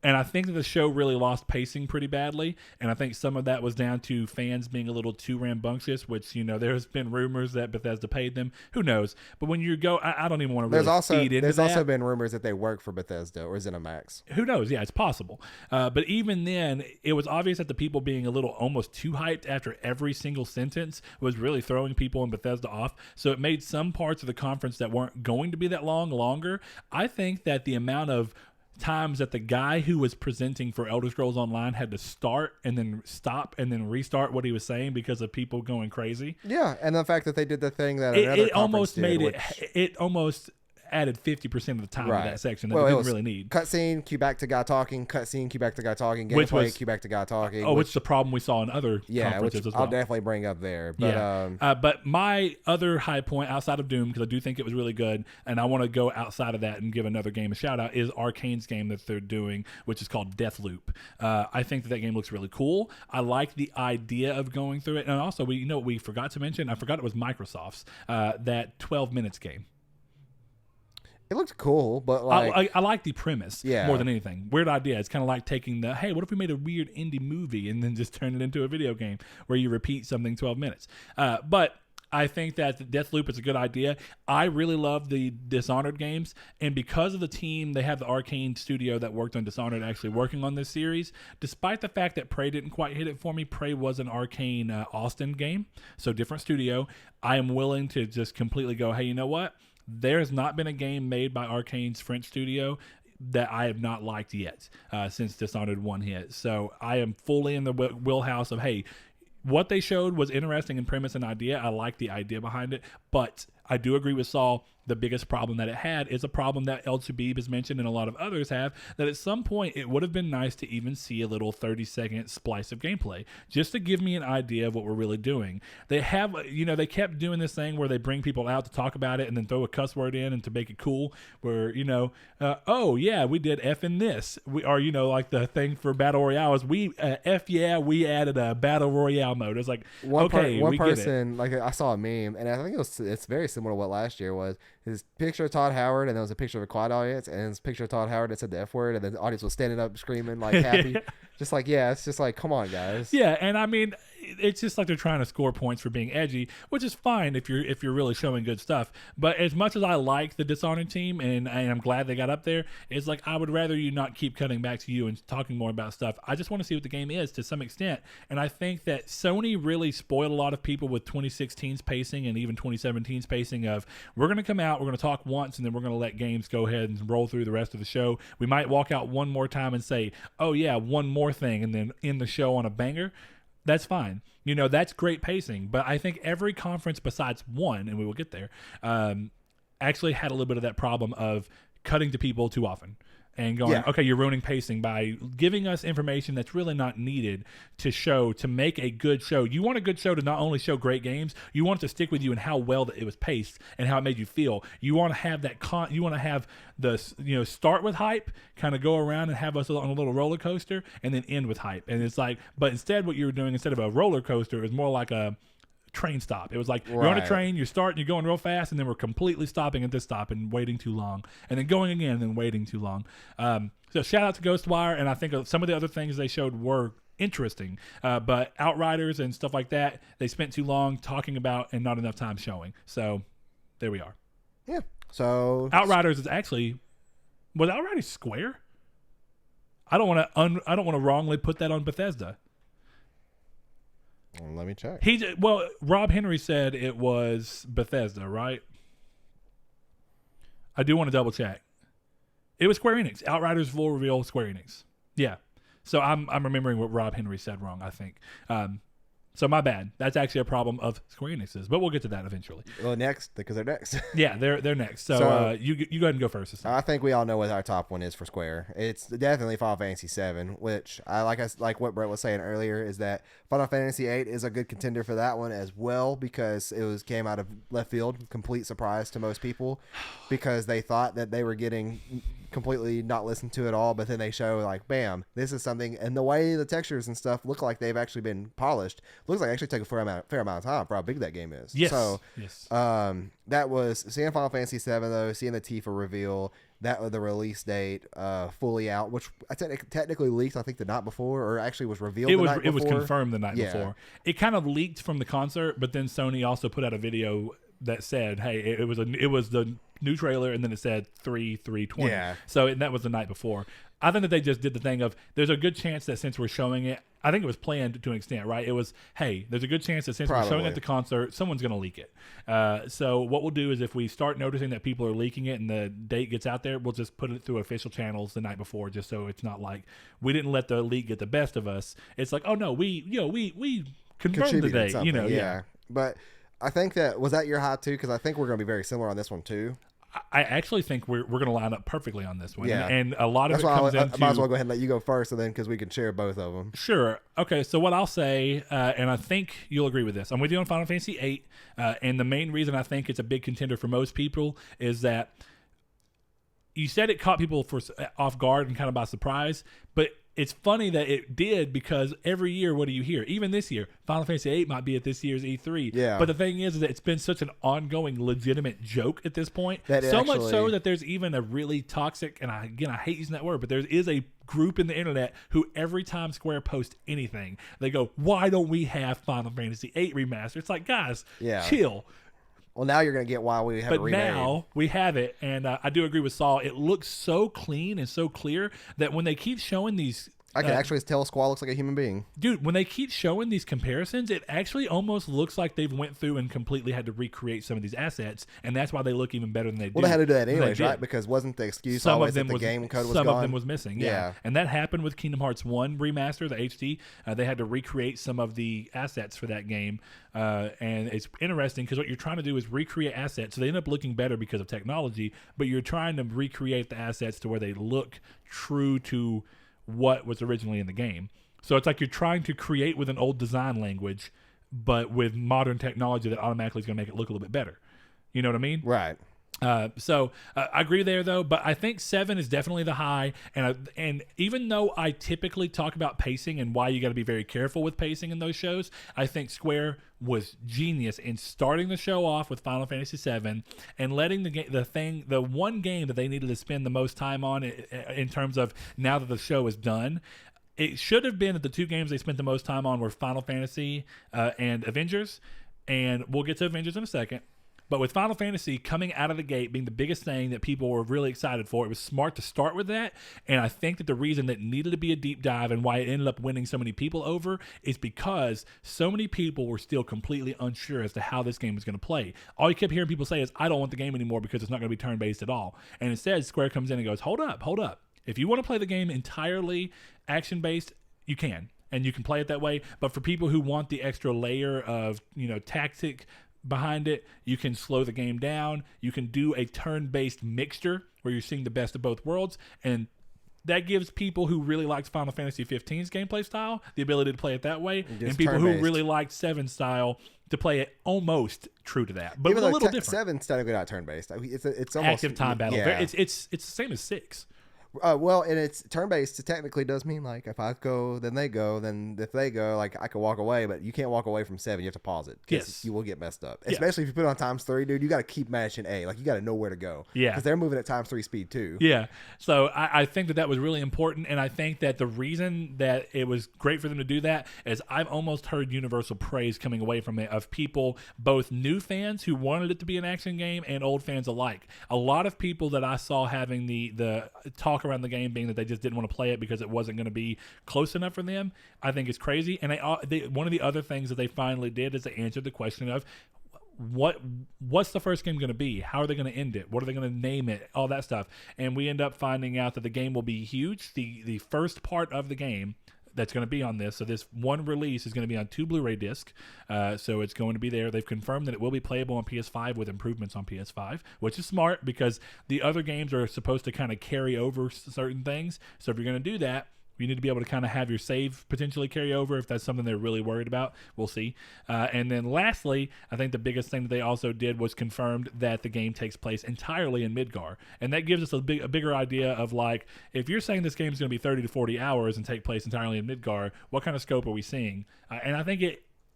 And I think that the show really lost pacing pretty badly. And I think some of that was down to fans being a little too rambunctious, which, there's been rumors that Bethesda paid them. Who knows? But when you go, I don't even want to really feed into that. There's also been rumors that they work for Bethesda or ZeniMax. Who knows? Yeah, it's possible. But even then, it was obvious that the people being a little almost too hyped after every single sentence was really throwing people in Bethesda off. So it made some parts of the conference that weren't going to be that long longer. I think that the amount of times that the guy who was presenting for Elder Scrolls Online had to start and then stop and then restart what he was saying because of people going crazy. Yeah, and the fact that they did the thing that another conference did, it almost added 50% of the time of that section that we didn't really need. Cutscene, cue back to guy talking, cutscene, cue back to guy talking, gameplay, cue back to guy talking. Which is the problem we saw in other conferences as well. I'll definitely bring up there. But, but my other high point outside of Doom, because I do think it was really good, and I want to go outside of that and give another game a shout out, is Arcane's game that they're doing, which is called Deathloop. I think that game looks really cool. I like the idea of going through it. And also, we forgot to mention, I forgot it was Microsoft's, that 12 minutes game. It looks cool, but like I like the premise more than anything. Weird idea. It's kind of like taking hey, what if we made a weird indie movie and then just turned it into a video game where you repeat something 12 minutes? But I think that the Deathloop is a good idea. I really love the Dishonored games, and because of the team, they have the Arcane studio that worked on Dishonored actually working on this series. Despite the fact that Prey didn't quite hit it for me, Prey was an Arcane Austin game, so different studio. I am willing to just completely go, hey, you know what? There's not been a game made by Arcane's French studio that I have not liked yet since Dishonored 1 hit. So I am fully in the wheelhouse of, hey, what they showed was interesting in premise and idea. I like the idea behind it, but I do agree with Saul. The biggest problem that it had is a problem that El Chabib has mentioned and a lot of others have, that at some point it would have been nice to even see a little 30-second splice of gameplay just to give me an idea of what we're really doing. They have, they kept doing this thing where they bring people out to talk about it and then throw a cuss word in and to make it cool where, oh yeah, we did F in this. Like the thing for Battle Royale is we added a Battle Royale mode. It's like, one person, like I saw a meme and I think it's very similar to what last year was. His picture of Todd Howard, and there was a picture of a quiet audience, and his picture of Todd Howard that said the F word, and then the audience was standing up screaming like happy. Just like, it's just like, come on, guys. Yeah, and I mean, it's just like they're trying to score points for being edgy, which is fine if you're really showing good stuff. But as much as I like the Dishonored team, and I'm glad they got up there, it's like I would rather you not keep cutting back to you and talking more about stuff. I just want to see what the game is to some extent, and I think that Sony really spoiled a lot of people with 2016's pacing and even 2017's pacing of, we're going to come out, we're going to talk once, and then we're going to let games go ahead and roll through the rest of the show. We might walk out one more time and say, oh yeah, one more thing, and then end the show on a banger. That's fine. That's great pacing. But I think every conference besides one, and we will get there, actually had a little bit of that problem of cutting to people too often. And going, okay, you're ruining pacing by giving us information that's really not needed to make a good show. You want a good show to not only show great games, you want it to stick with you and how well that it was paced and how it made you feel. You want to have that you want to have the start with hype, kind of go around and have us on a little roller coaster, and then end with hype. And it's like, but instead, what you were doing instead of a roller coaster is more like a train stop. It was like you're on a train, you're starting, you're going real fast, and then we're completely stopping at this stop and waiting too long, and then going again and then waiting too long. So shout out to Ghostwire, and I think some of the other things they showed were interesting, but Outriders and stuff like that, they spent too long talking about and not enough time showing. So there we are. Yeah. So Outriders is actually, was Outriders Square? I don't want to wrongly put that on Bethesda. Well, let me check. Rob Henry said it was Bethesda, right? I do want to double check. It was Square Enix. Outriders full reveal Square Enix. Yeah. So I'm remembering what Rob Henry said wrong, I think. So my bad. That's actually a problem of Square Enix's, but we'll get to that eventually. Well, next, because they're next. Yeah, they're next. So you go ahead and go first. I think we all know what our top one is for Square. It's definitely Final Fantasy VII, which I like what Brett was saying earlier, is that Final Fantasy VIII is a good contender for that one as well, because it came out of left field, complete surprise to most people, because they thought that they were getting completely not listened to at all, but then they show like, bam, this is something, and the way the textures and stuff look like they've actually been polished, looks like it actually took a fair amount of time for how big that game is. Yes. So yes. That was seeing Final Fantasy VII though, seeing the Tifa reveal, that was the release date fully out, which I technically leaked I think the night before, or actually was revealed the night before. It was confirmed the night before. It kind of leaked from the concert, but then Sony also put out a video that said, hey, it was the new trailer, and then it said 3/3/20. Yeah. So that was the night before. I think that they just did the thing of, there's a good chance that since we're showing it, I think it was planned to an extent, right? It was, hey, there's a good chance that since we're showing it at the concert, someone's going to leak it. So what we'll do is, if we start noticing that people are leaking it and the date gets out there, we'll just put it through official channels the night before, just so it's not like we didn't let the leak get the best of us. It's like, oh no, we confirmed the date, yeah. But I think was that your high too? Because I think we're going to be very similar on this one too. I actually think we're going to line up perfectly on this one. Yeah. And a lot of That's it comes I into... might as well go ahead and let you go first, and then because we can share both of them. Sure. Okay, so what I'll say, and I think you'll agree with this, I'm with you on Final Fantasy VIII, and the main reason I think it's a big contender for most people is that you said it caught people off guard and kind of by surprise, but it's funny that it did, because every year, what do you hear? Even this year, Final Fantasy VIII might be at this year's E3. Yeah. But the thing is that it's been such an ongoing, legitimate joke at this point. Much so that there's even a really toxic, and I hate using that word, but there is a group in the internet who every time Square posts anything, they go, why don't we have Final Fantasy VIII Remaster? It's like, guys, chill. Well, now you're going to get why we have it remade. But now we have it, and I do agree with Saul. It looks so clean and so clear that when they keep showing these... I can actually tell Squall looks like a human being. Dude, when they keep showing these comparisons, it actually almost looks like they've went through and completely had to recreate some of these assets, and that's why they look even better than they do. Well, they had to do that anyways, right? Because wasn't the excuse always that the game code was gone? Some of them was missing, yeah. And that happened with Kingdom Hearts 1 Remaster, the HD. They had to recreate some of the assets for that game, and it's interesting because what you're trying to do is recreate assets, so they end up looking better because of technology, but you're trying to recreate the assets to where they look true to what was originally in the game. So it's like you're trying to create with an old design language, but with modern technology that automatically is going to make it look a little bit better. You know what I mean? Right. So I agree there, though, but I think 7 is definitely the high, and even though I typically talk about pacing and why you got to be very careful with pacing in those shows, I think Square was genius in starting the show off with Final Fantasy VII and letting the one game that they needed to spend the most time on in terms of now that the show is done. It should have been that the two games they spent the most time on were Final Fantasy and Avengers, and we'll get to Avengers in a second. But with Final Fantasy coming out of the gate being the biggest thing that people were really excited for, it was smart to start with that. And I think that the reason that needed to be a deep dive and why it ended up winning so many people over is because so many people were still completely unsure as to how this game was going to play. All you kept hearing people say is, I don't want the game anymore because it's not going to be turn-based at all. And instead, Square comes in and goes, hold up. If you want to play the game entirely action-based, you can. And you can play it that way. But for people who want the extra layer of, tactic behind it. You can slow the game down. You can do a turn-based mixture where you're seeing the best of both worlds, and that gives people who really liked Final Fantasy 15's gameplay style the ability to play it that way, and people who really liked 7 style to play it almost true to that, but even a little different. 7's technically not turn-based. It's almost active time battle. Yeah. It's the same as 6. Well, and it's turn-based. It technically does mean like if I go, then they go. Then if they go, like I could walk away, but you can't walk away from 7. You have to pause it. Yes, you will get messed up. Yeah. Especially if you put it on ×3, dude. You got to keep mashing A. Like you got to know where to go. Yeah, because they're moving at ×3 speed too. Yeah. So I think that was really important, and I think that the reason that it was great for them to do that is I've almost heard universal praise coming away from it of people, both new fans who wanted it to be an action game and old fans alike. A lot of people that I saw having the talk around the game being that they just didn't want to play it because it wasn't going to be close enough for them, I think is crazy. And one of the other things that they finally did is they answered the question of what's the first game going to be? How are they going to end it? What are they going to name it? All that stuff. And we end up finding out that the game will be huge. The first part of the game that's going to be on this. So this one release is going to be on 2 Blu-ray discs. So it's going to be there. They've confirmed that it will be playable on PS5 with improvements on PS5, which is smart because the other games are supposed to kind of carry over certain things. So if you're going to do that, you need to be able to kind of have your save potentially carry over if that's something they're really worried about. We'll see. And then lastly, I think the biggest thing that they also did was confirmed that the game takes place entirely in Midgar. And that gives us a bigger idea of like, if you're saying this game is going to be 30 to 40 hours and take place entirely in Midgar, what kind of scope are we seeing? And I think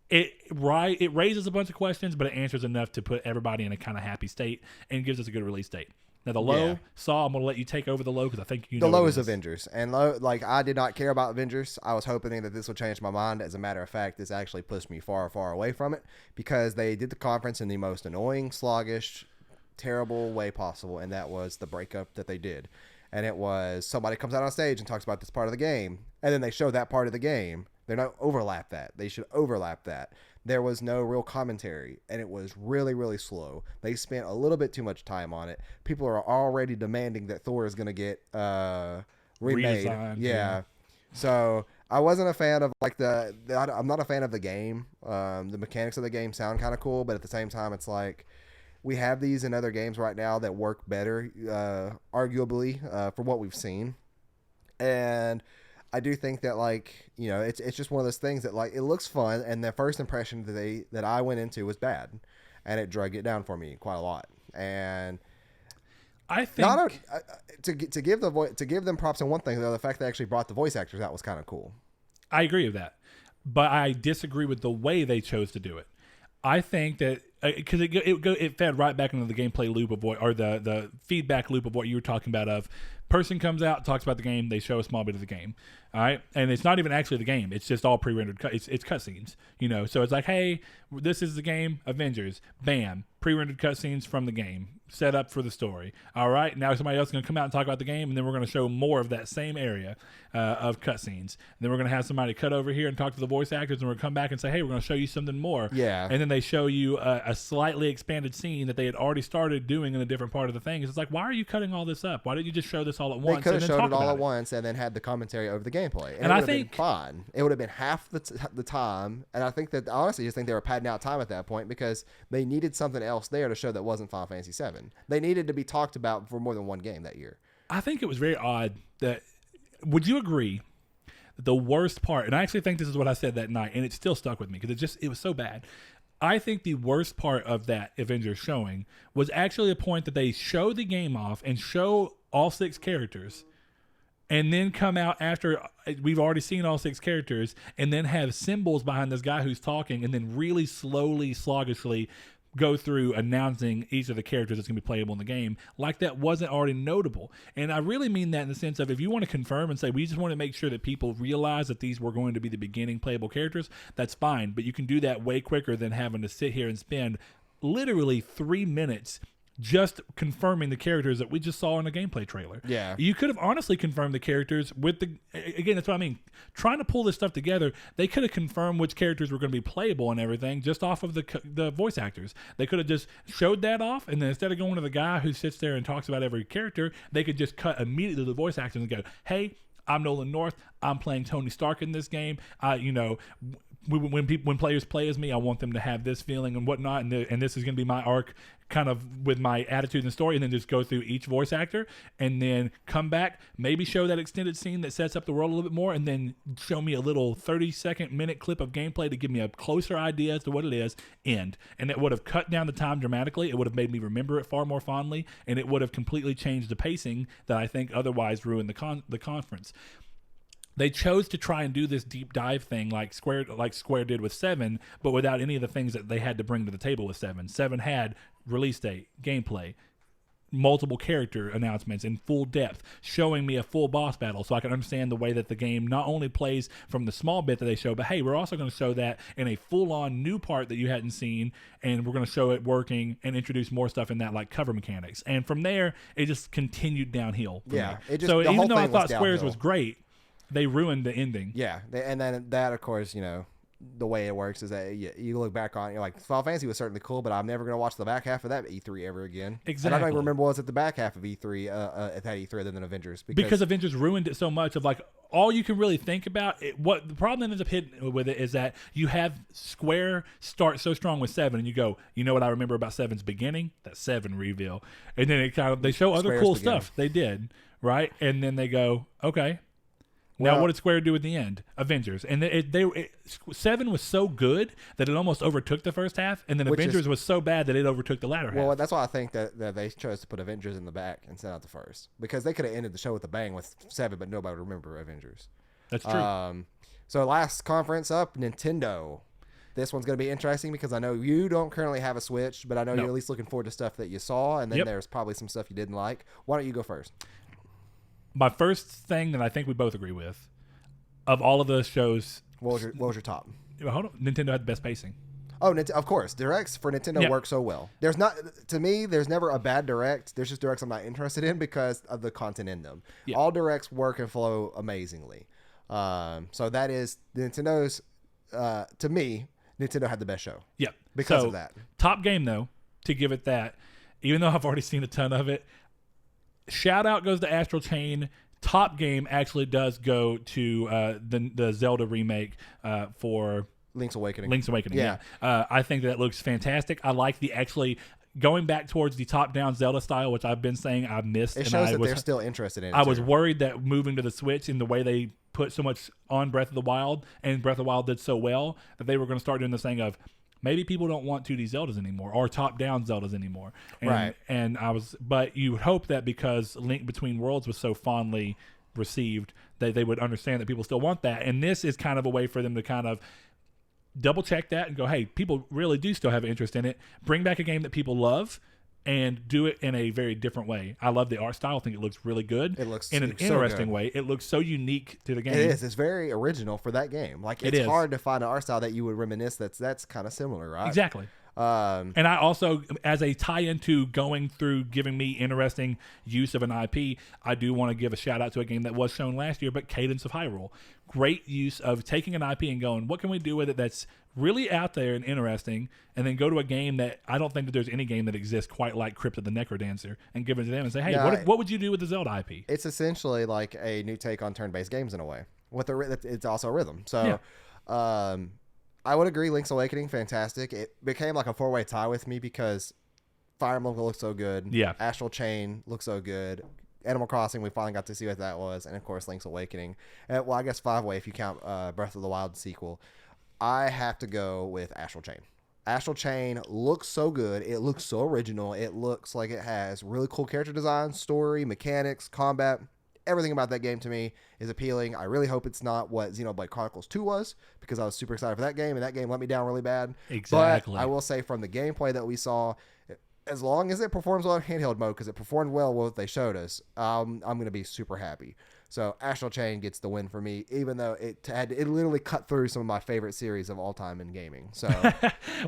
it raises a bunch of questions, but it answers enough to put everybody in a kind of happy state and gives us a good release date. Now the low, Saw, I'm going to let you take over the low because I think you know the low is Avengers. And low, like I did not care about Avengers. I was hoping that this would change my mind. As a matter of fact, this actually pushed me far, far away from it because they did the conference in the most annoying, sluggish, terrible way possible, and that was the breakup that they did. And it was somebody comes out on stage and talks about this part of the game, and then they show that part of the game. They're not overlap that. They should overlap that. There was no real commentary, and it was really, really slow. They spent a little bit too much time on it. People are already demanding that Thor is going to get remade. Redesigned, yeah. So I wasn't a fan of like I'm not a fan of the game. The mechanics of the game sound kind of cool, but at the same time, it's like we have these in other games right now that work better, arguably, for what we've seen. And I do think that, like, you know, it's just one of those things that, like, it looks fun, and the first impression that I went into was bad, and it dragged it down for me quite a lot. And I think to give them props on one thing, though, the fact they actually brought the voice actors out was kind of cool. I agree with that, but I disagree with the way they chose to do it. I think that because it fed right back into the gameplay loop of what, or the feedback loop of what you were talking about. Of person comes out, talks about the game, they show a small bit of the game, all right, and it's not even actually the game; it's just all pre-rendered. It's cutscenes, you know. So it's like, hey, this is the game, Avengers, bam, pre-rendered cutscenes from the game, set up for the story. All right, now somebody else is going to come out and talk about the game, and then we're going to show more of that same area of cutscenes. Then we're going to have somebody cut over here and talk to the voice actors, and we're going to come back and say, hey, we're going to show you something more. Yeah. And then they show you a slightly expanded scene that they had already started doing in a different part of the thing. It's like, why are you cutting all this up? Why didn't you just show this all at once? They could have showed it all at it? once and then had the commentary over the gameplay. And it I would have think been fun. It would have been half the time. And I think that, honestly, just think they were padding out time at that point because they needed something else there to show that wasn't Final Fantasy VII. They needed to be talked about for more than one game that year. I think it was very odd that, would you agree that the worst part, and I actually think this is what I said that night, and it still stuck with me because it was so bad. I think the worst part of that Avengers showing was actually a point that they show the game off and show all 6 characters and then come out after we've already seen all 6 characters and then have symbols behind this guy who's talking and then really slowly, sluggishly go through announcing each of the characters that's going to be playable in the game like that wasn't already notable. And I really mean that in the sense of, if you want to confirm and say, we just want to make sure that people realize that these were going to be the beginning playable characters, that's fine. But you can do that way quicker than having to sit here and spend literally 3 minutes just confirming the characters that we just saw in a gameplay trailer. Yeah. You could have honestly confirmed the characters with again, that's what I mean. Trying to pull this stuff together, they could have confirmed which characters were going to be playable and everything just off of the voice actors. They could have just showed that off, and then instead of going to the guy who sits there and talks about every character, they could just cut immediately to the voice actors and go, hey, I'm Nolan North. I'm playing Tony Stark in this game. when players play as me, I want them to have this feeling and whatnot, and this is going to be my arc, kind of with my attitude and story, and then just go through each voice actor, and then come back, maybe show that extended scene that sets up the world a little bit more, and then show me a little 30-second minute clip of gameplay to give me a closer idea as to what it is. End. And it would have cut down the time dramatically. It would have made me remember it far more fondly, and it would have completely changed the pacing that I think otherwise ruined the conference. They chose to try and do this deep dive thing like Square did with 7, but without any of the things that they had to bring to the table with 7. 7 had release date, gameplay, multiple character announcements in full depth, showing me a full boss battle so I can understand the way that the game not only plays from the small bit that they show, but hey, we're also going to show that in a full-on new part that you hadn't seen, and we're going to show it working and introduce more stuff in that, like cover mechanics. And from there, it just continued downhill for me. So even though I thought Square's was great, they ruined the ending. Yeah, and then that, of course, the way it works is that you look back on it, you're like, Final Fantasy was certainly cool, but I'm never going to watch the back half of that E3 ever again. Exactly. And I don't even remember what was at the back half of E3, at that E3 other than Avengers. Because Avengers ruined it so much of like, all you can really think about, what the problem ends up hitting with it is that you have Square start so strong with 7, and you go, you know what I remember about 7's beginning? That 7 reveal. And then they show other Square's cool beginning. stuff they did, right? And then they go, okay. Now, what did Square do at the end? Avengers. And 7 was so good that it almost overtook the first half, and then Avengers was so bad that it overtook the latter half. Well, that's why I think that they chose to put Avengers in the back and send out the first. Because they could have ended the show with a bang with 7, but nobody would remember Avengers. That's true. So last conference up, Nintendo. This one's going to be interesting because I know you don't currently have a Switch, but I know you're at least looking forward to stuff that you saw, and then there's probably some stuff you didn't like. Why don't you go first? My first thing that I think we both agree with, of all of the shows... What was your top? Hold on. Nintendo had the best pacing. Oh, of course. Directs for Nintendo work so well. There's never a bad direct. There's just directs I'm not interested in because of the content in them. Yeah. All directs work and flow amazingly. So that is Nintendo's... to me, Nintendo had the best show. Yeah. Because of that. Top game, though, to give it that, even though I've already seen a ton of it, shout out goes to Astral Chain. Top game actually does go to the Zelda remake for Link's Awakening. Yeah. I think that looks fantastic. I like the actually going back towards the top-down Zelda style, which I've been saying I missed. It shows that they're still interested in it. I was worried that moving to the Switch in the way they put so much on Breath of the Wild, and Breath of the Wild did so well, that they were going to start doing this thing of, maybe people don't want 2D Zeldas anymore or top-down Zeldas anymore. Right. But you would hope that because Link Between Worlds was so fondly received, that they would understand that people still want that. And this is kind of a way for them to kind of double-check that and go, hey, people really do still have an interest in it. Bring back a game that people love and do it in a very different way. I love the art style. I think it looks really good. It looks in an interesting way. It looks so unique to the game. It is. It's very original for that game. Like, it's hard to find an art style that you would reminisce that's kind of similar, right? Exactly. And I also, as a tie-in to going through giving me interesting use of an IP, I do want to give a shout-out to a game that was shown last year, but Cadence of Hyrule. Great use of taking an IP and going, what can we do with it that's really out there and interesting, and then go to a game that I don't think that there's any game that exists quite like Crypt of the Necrodancer, and give it to them and say, hey, what would you do with the Zelda IP? It's essentially like a new take on turn-based games in a way. It's also a rhythm. So, I would agree. Link's Awakening, fantastic. It became like a 4-way tie with me because Fire Emblem looks so good. Yeah. Astral Chain looks so good. Animal Crossing, we finally got to see what that was. And, of course, Link's Awakening. Well, I guess 5-way if you count Breath of the Wild sequel. I have to go with Astral Chain. Astral Chain looks so good. It looks so original. It looks like it has really cool character design, story, mechanics, combat. Everything about that game to me is appealing. I really hope it's not what Xenoblade Chronicles 2 was, because I was super excited for that game, and that game let me down really bad. Exactly. But I will say, from the gameplay that we saw, as long as it performs well in handheld mode, because it performed well with what they showed us, I'm going to be super happy. So Astral Chain gets the win for me, even though it literally cut through some of my favorite series of all time in gaming. So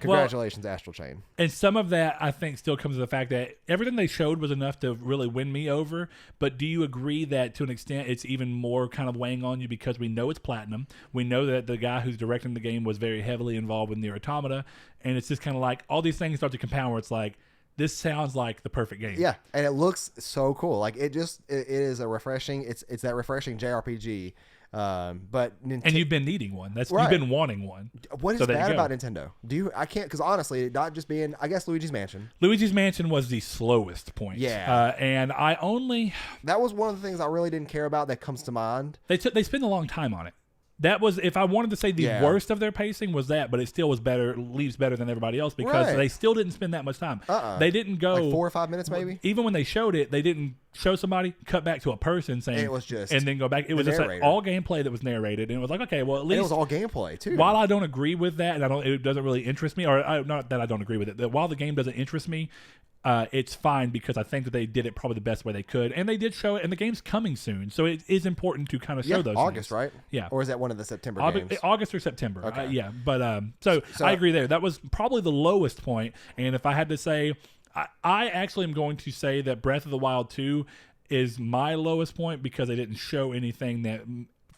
congratulations, Astral Chain. And some of that, I think, still comes to the fact that everything they showed was enough to really win me over. But do you agree that to an extent it's even more kind of weighing on you because we know it's platinum? We know that the guy who's directing the game was very heavily involved with Nier Automata. And it's just kind of like all these things start to compound where it's like, this sounds like the perfect game. Yeah, and it looks so cool. Like, it is a refreshing. It's that refreshing JRPG But and you've been needing one. That's Right. You've been wanting one. What is So there you bad go. about Nintendo? I can't, because honestly, not just being, I guess Luigi's Mansion. Luigi's Mansion was the slowest point. Yeah. And That was one of the things I really didn't care about that comes to mind. they spent a long time on it. That was, if I wanted to say the worst of their pacing was that, but it still was better, leaves better than everybody else because Right. they still didn't spend that much time. They didn't go Like 4 or 5 minutes maybe? Even when they showed it, they didn't show somebody, cut back to a person saying It was just and then go back. It was just like narrator. all gameplay that was narrated, and it was like, okay, well at And least it was all gameplay too. while I don't agree with that, and it doesn't really interest me, or not that I don't agree with it, that while the game doesn't interest me, it's fine because I think that they did it probably the best way they could, and they did show it, and the game's coming soon, so it is important to kind of show those August, things. right? Yeah. Or is that one of the September games? August or September. Okay. Yeah, but so I agree there. That was probably the lowest point, and if I had to say, I actually am going to say that Breath of the Wild 2 is my lowest point because they didn't show anything that,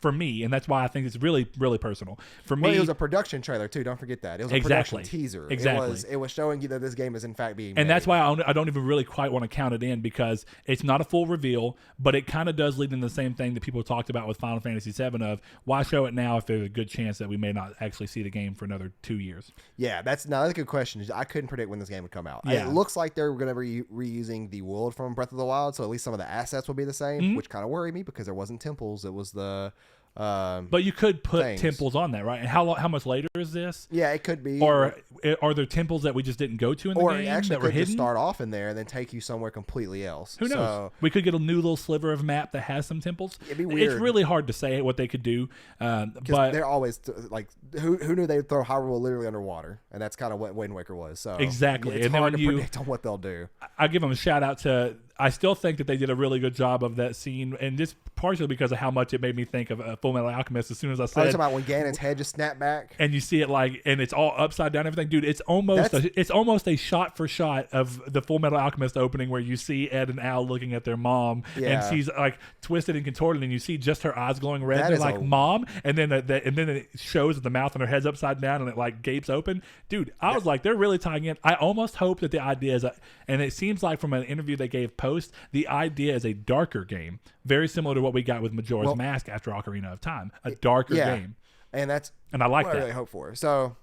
for me, and that's why I think it's really, really personal. For me, Well, it was a production trailer too. Don't forget that. It was a Exactly. production teaser. Exactly. It was showing you that this game is in fact being and made. that's why I don't even really quite want to count it in because it's not a full reveal, but it kind of does lead into the same thing that people talked about with Final Fantasy VII of why show it now if there's a good chance that we may not actually see the game for another 2 years. Yeah, that's a good question. I couldn't predict when this game would come out. Yeah. It looks like they're going to be reusing the world from Breath of the Wild, so at least some of the assets will be the same, which kind of worried me because there wasn't temples. It was the But you could put things. temples on that, right? And how much later is this? Yeah, it could be. Or are there temples that we just didn't go to in the Or game it actually that were could just hidden? start off in there and then take you somewhere completely else. Who knows? So, We could get a new little sliver of map that has some temples. It'd be It's weird. really hard to say what they could do, but they're always like, who knew they'd throw Hyrule literally underwater? And that's kind of what Wind Waker was. So Exactly. it's And then hard when to you- predict on what they'll do. I give them a shout out to. I still think that they did a really good job of that scene, and just partially because of how much it made me think of Full Metal Alchemist. As soon as I I said, was talking about when Ganon's head just snapped back. and you see it and it's all upside down, everything, dude. It's almost a shot for shot of the Full Metal Alchemist opening where you see Ed and Al looking at their mom, Yeah. and she's like twisted and contorted, and you see just her eyes glowing red. That They're is like mom, and then it shows the mouth and her head's upside down, and it like gapes open. Dude, I was like, they're really tying in. I almost hope that the idea is, and it seems like from an interview they gave post, the idea is a darker game, very similar to what we got with Majora's Mask after Ocarina of Time, a darker game. And that's And I like what I that. really hope for. So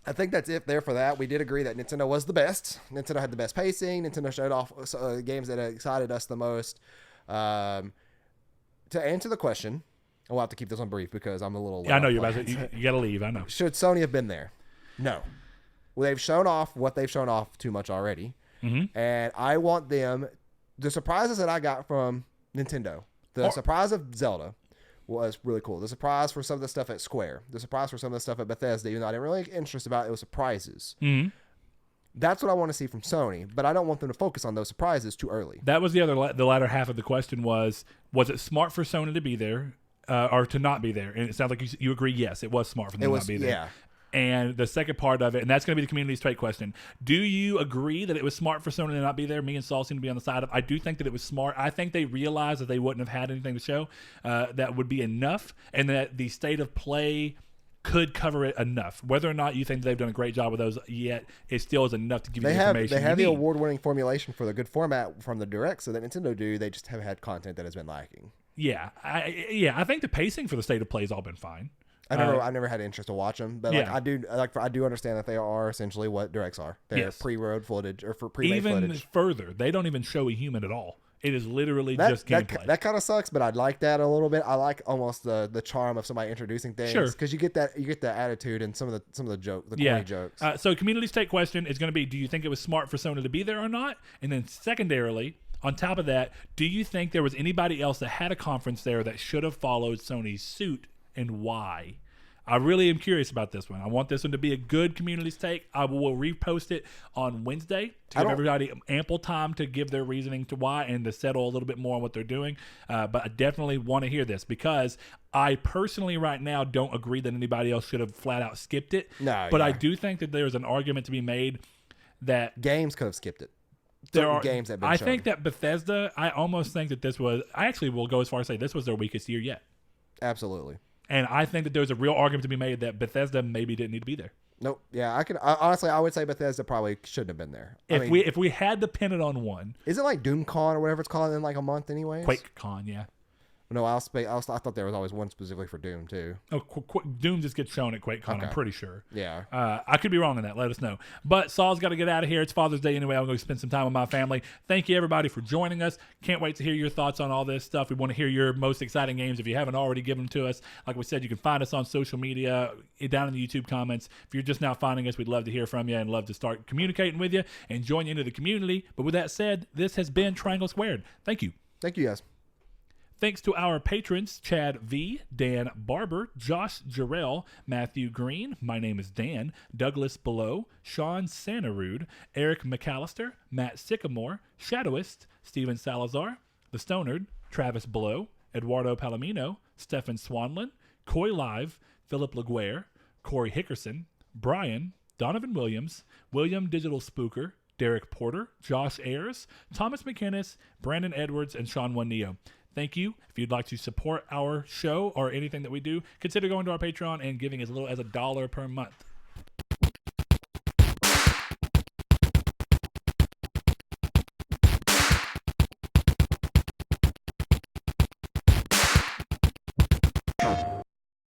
I think that's it there for that. We did agree that Nintendo was the best. Nintendo had the best pacing. Nintendo showed off games that excited us the most. To answer the question, we'll have to keep this one brief because I'm a little. I know you're about to. You got to leave. I know. Should Sony have been there? No. Well, they've shown off what they've shown off too much already. Mm-hmm. And I want them. The surprises that I got from Nintendo, the surprise of Zelda was really cool. The surprise for some of the stuff at Square, the surprise for some of the stuff at Bethesda, even though I didn't really get interest about it, was surprises. Mm-hmm. That's what I want to see from Sony, but I don't want them to focus on those surprises too early. That was the latter half of the question was it smart for Sony to be there or to not be there? And it sounds like you agree, yes, it was smart for them to not be there. Yeah. And the second part of it, and that's going to be the community's trait question. Do you agree that it was smart for Sony to not be there? Me and Saul seem to be on the side of, I do think that it was smart. I think they realized that they wouldn't have had anything to show that would be enough, and that the state of play could cover it enough. Whether or not you think they've done a great job with those yet, it still is enough to give you the information They have you the need. award-winning formulation for the good format from the Direct, so that Nintendo do. They just have had content that has been lacking. Yeah. I think the pacing for the state of play has all been fine. I never had interest to watch them, but Yeah. I do understand that they are essentially what directs are. They're Yes. pre-road footage or for pre-made Even footage. further, they don't even show a human at all. It is literally That just gameplay. that kind of sucks, but I'd like that a little bit. I like almost the charm of somebody introducing things, Sure. because you get that attitude and some of the joke, the Yeah. corny jokes. So community's take question is going to be, do you think it was smart for Sony to be there or not? And then secondarily, on top of that, do you think there was anybody else that had a conference there that should have followed Sony's suit, and why? I really am curious about this one. I want this one to be a good community's take. I will repost it on Wednesday to give everybody ample time to give their reasoning to why and to settle a little bit more on what they're doing. But I definitely want to hear this because I personally right now don't agree that anybody else should have flat out skipped it. No, but yeah. I do think that there's an argument to be made that Games could have skipped it. there Certain are games that have been I shown. think that Bethesda, I almost think that this was, I actually will go as far as say this was their weakest year yet. Absolutely. And I think that there's a real argument to be made that Bethesda maybe didn't need to be there. Nope. Yeah, honestly, I would say Bethesda probably shouldn't have been there. If we had to pin it on one, Is it like DoomCon or whatever it's called in like a month anyway? QuakeCon, yeah. No, I thought there was always one specifically for Doom too. Oh, Doom just gets shown at QuakeCon, Okay. I'm pretty sure. Yeah. I could be wrong on that. Let us know. But Saul's got to get out of here. It's Father's Day anyway. I'm going to spend some time with my family. Thank you, everybody, for joining us. Can't wait to hear your thoughts on all this stuff. We want to hear your most exciting games. If you haven't already given them to us, like we said, you can find us on social media, down in the YouTube comments. If you're just now finding us, we'd love to hear from you and love to start communicating with you and join you into the community. But with that said, this has been Triangle Squared. Thank you. Thank you, guys. Thanks to our patrons, Chad V, Dan Barber, Josh Jarrell, Matthew Green, my name is Dan, Douglas Below, Sean Santarud, Eric McAllister, Matt Sycamore, Shadowist, Steven Salazar, The Stonard, Travis Below, Eduardo Palomino, Stefan Swanlin, Coy Live, Philip Laguerre, Corey Hickerson, Brian, Donovan Williams, William Digital Spooker, Derek Porter, Josh Ayers, Thomas McInnes, Brandon Edwards, and Sean One Neo. Thank you. If you'd like to support our show or anything that we do, consider going to our Patreon and giving as little as $1 per month.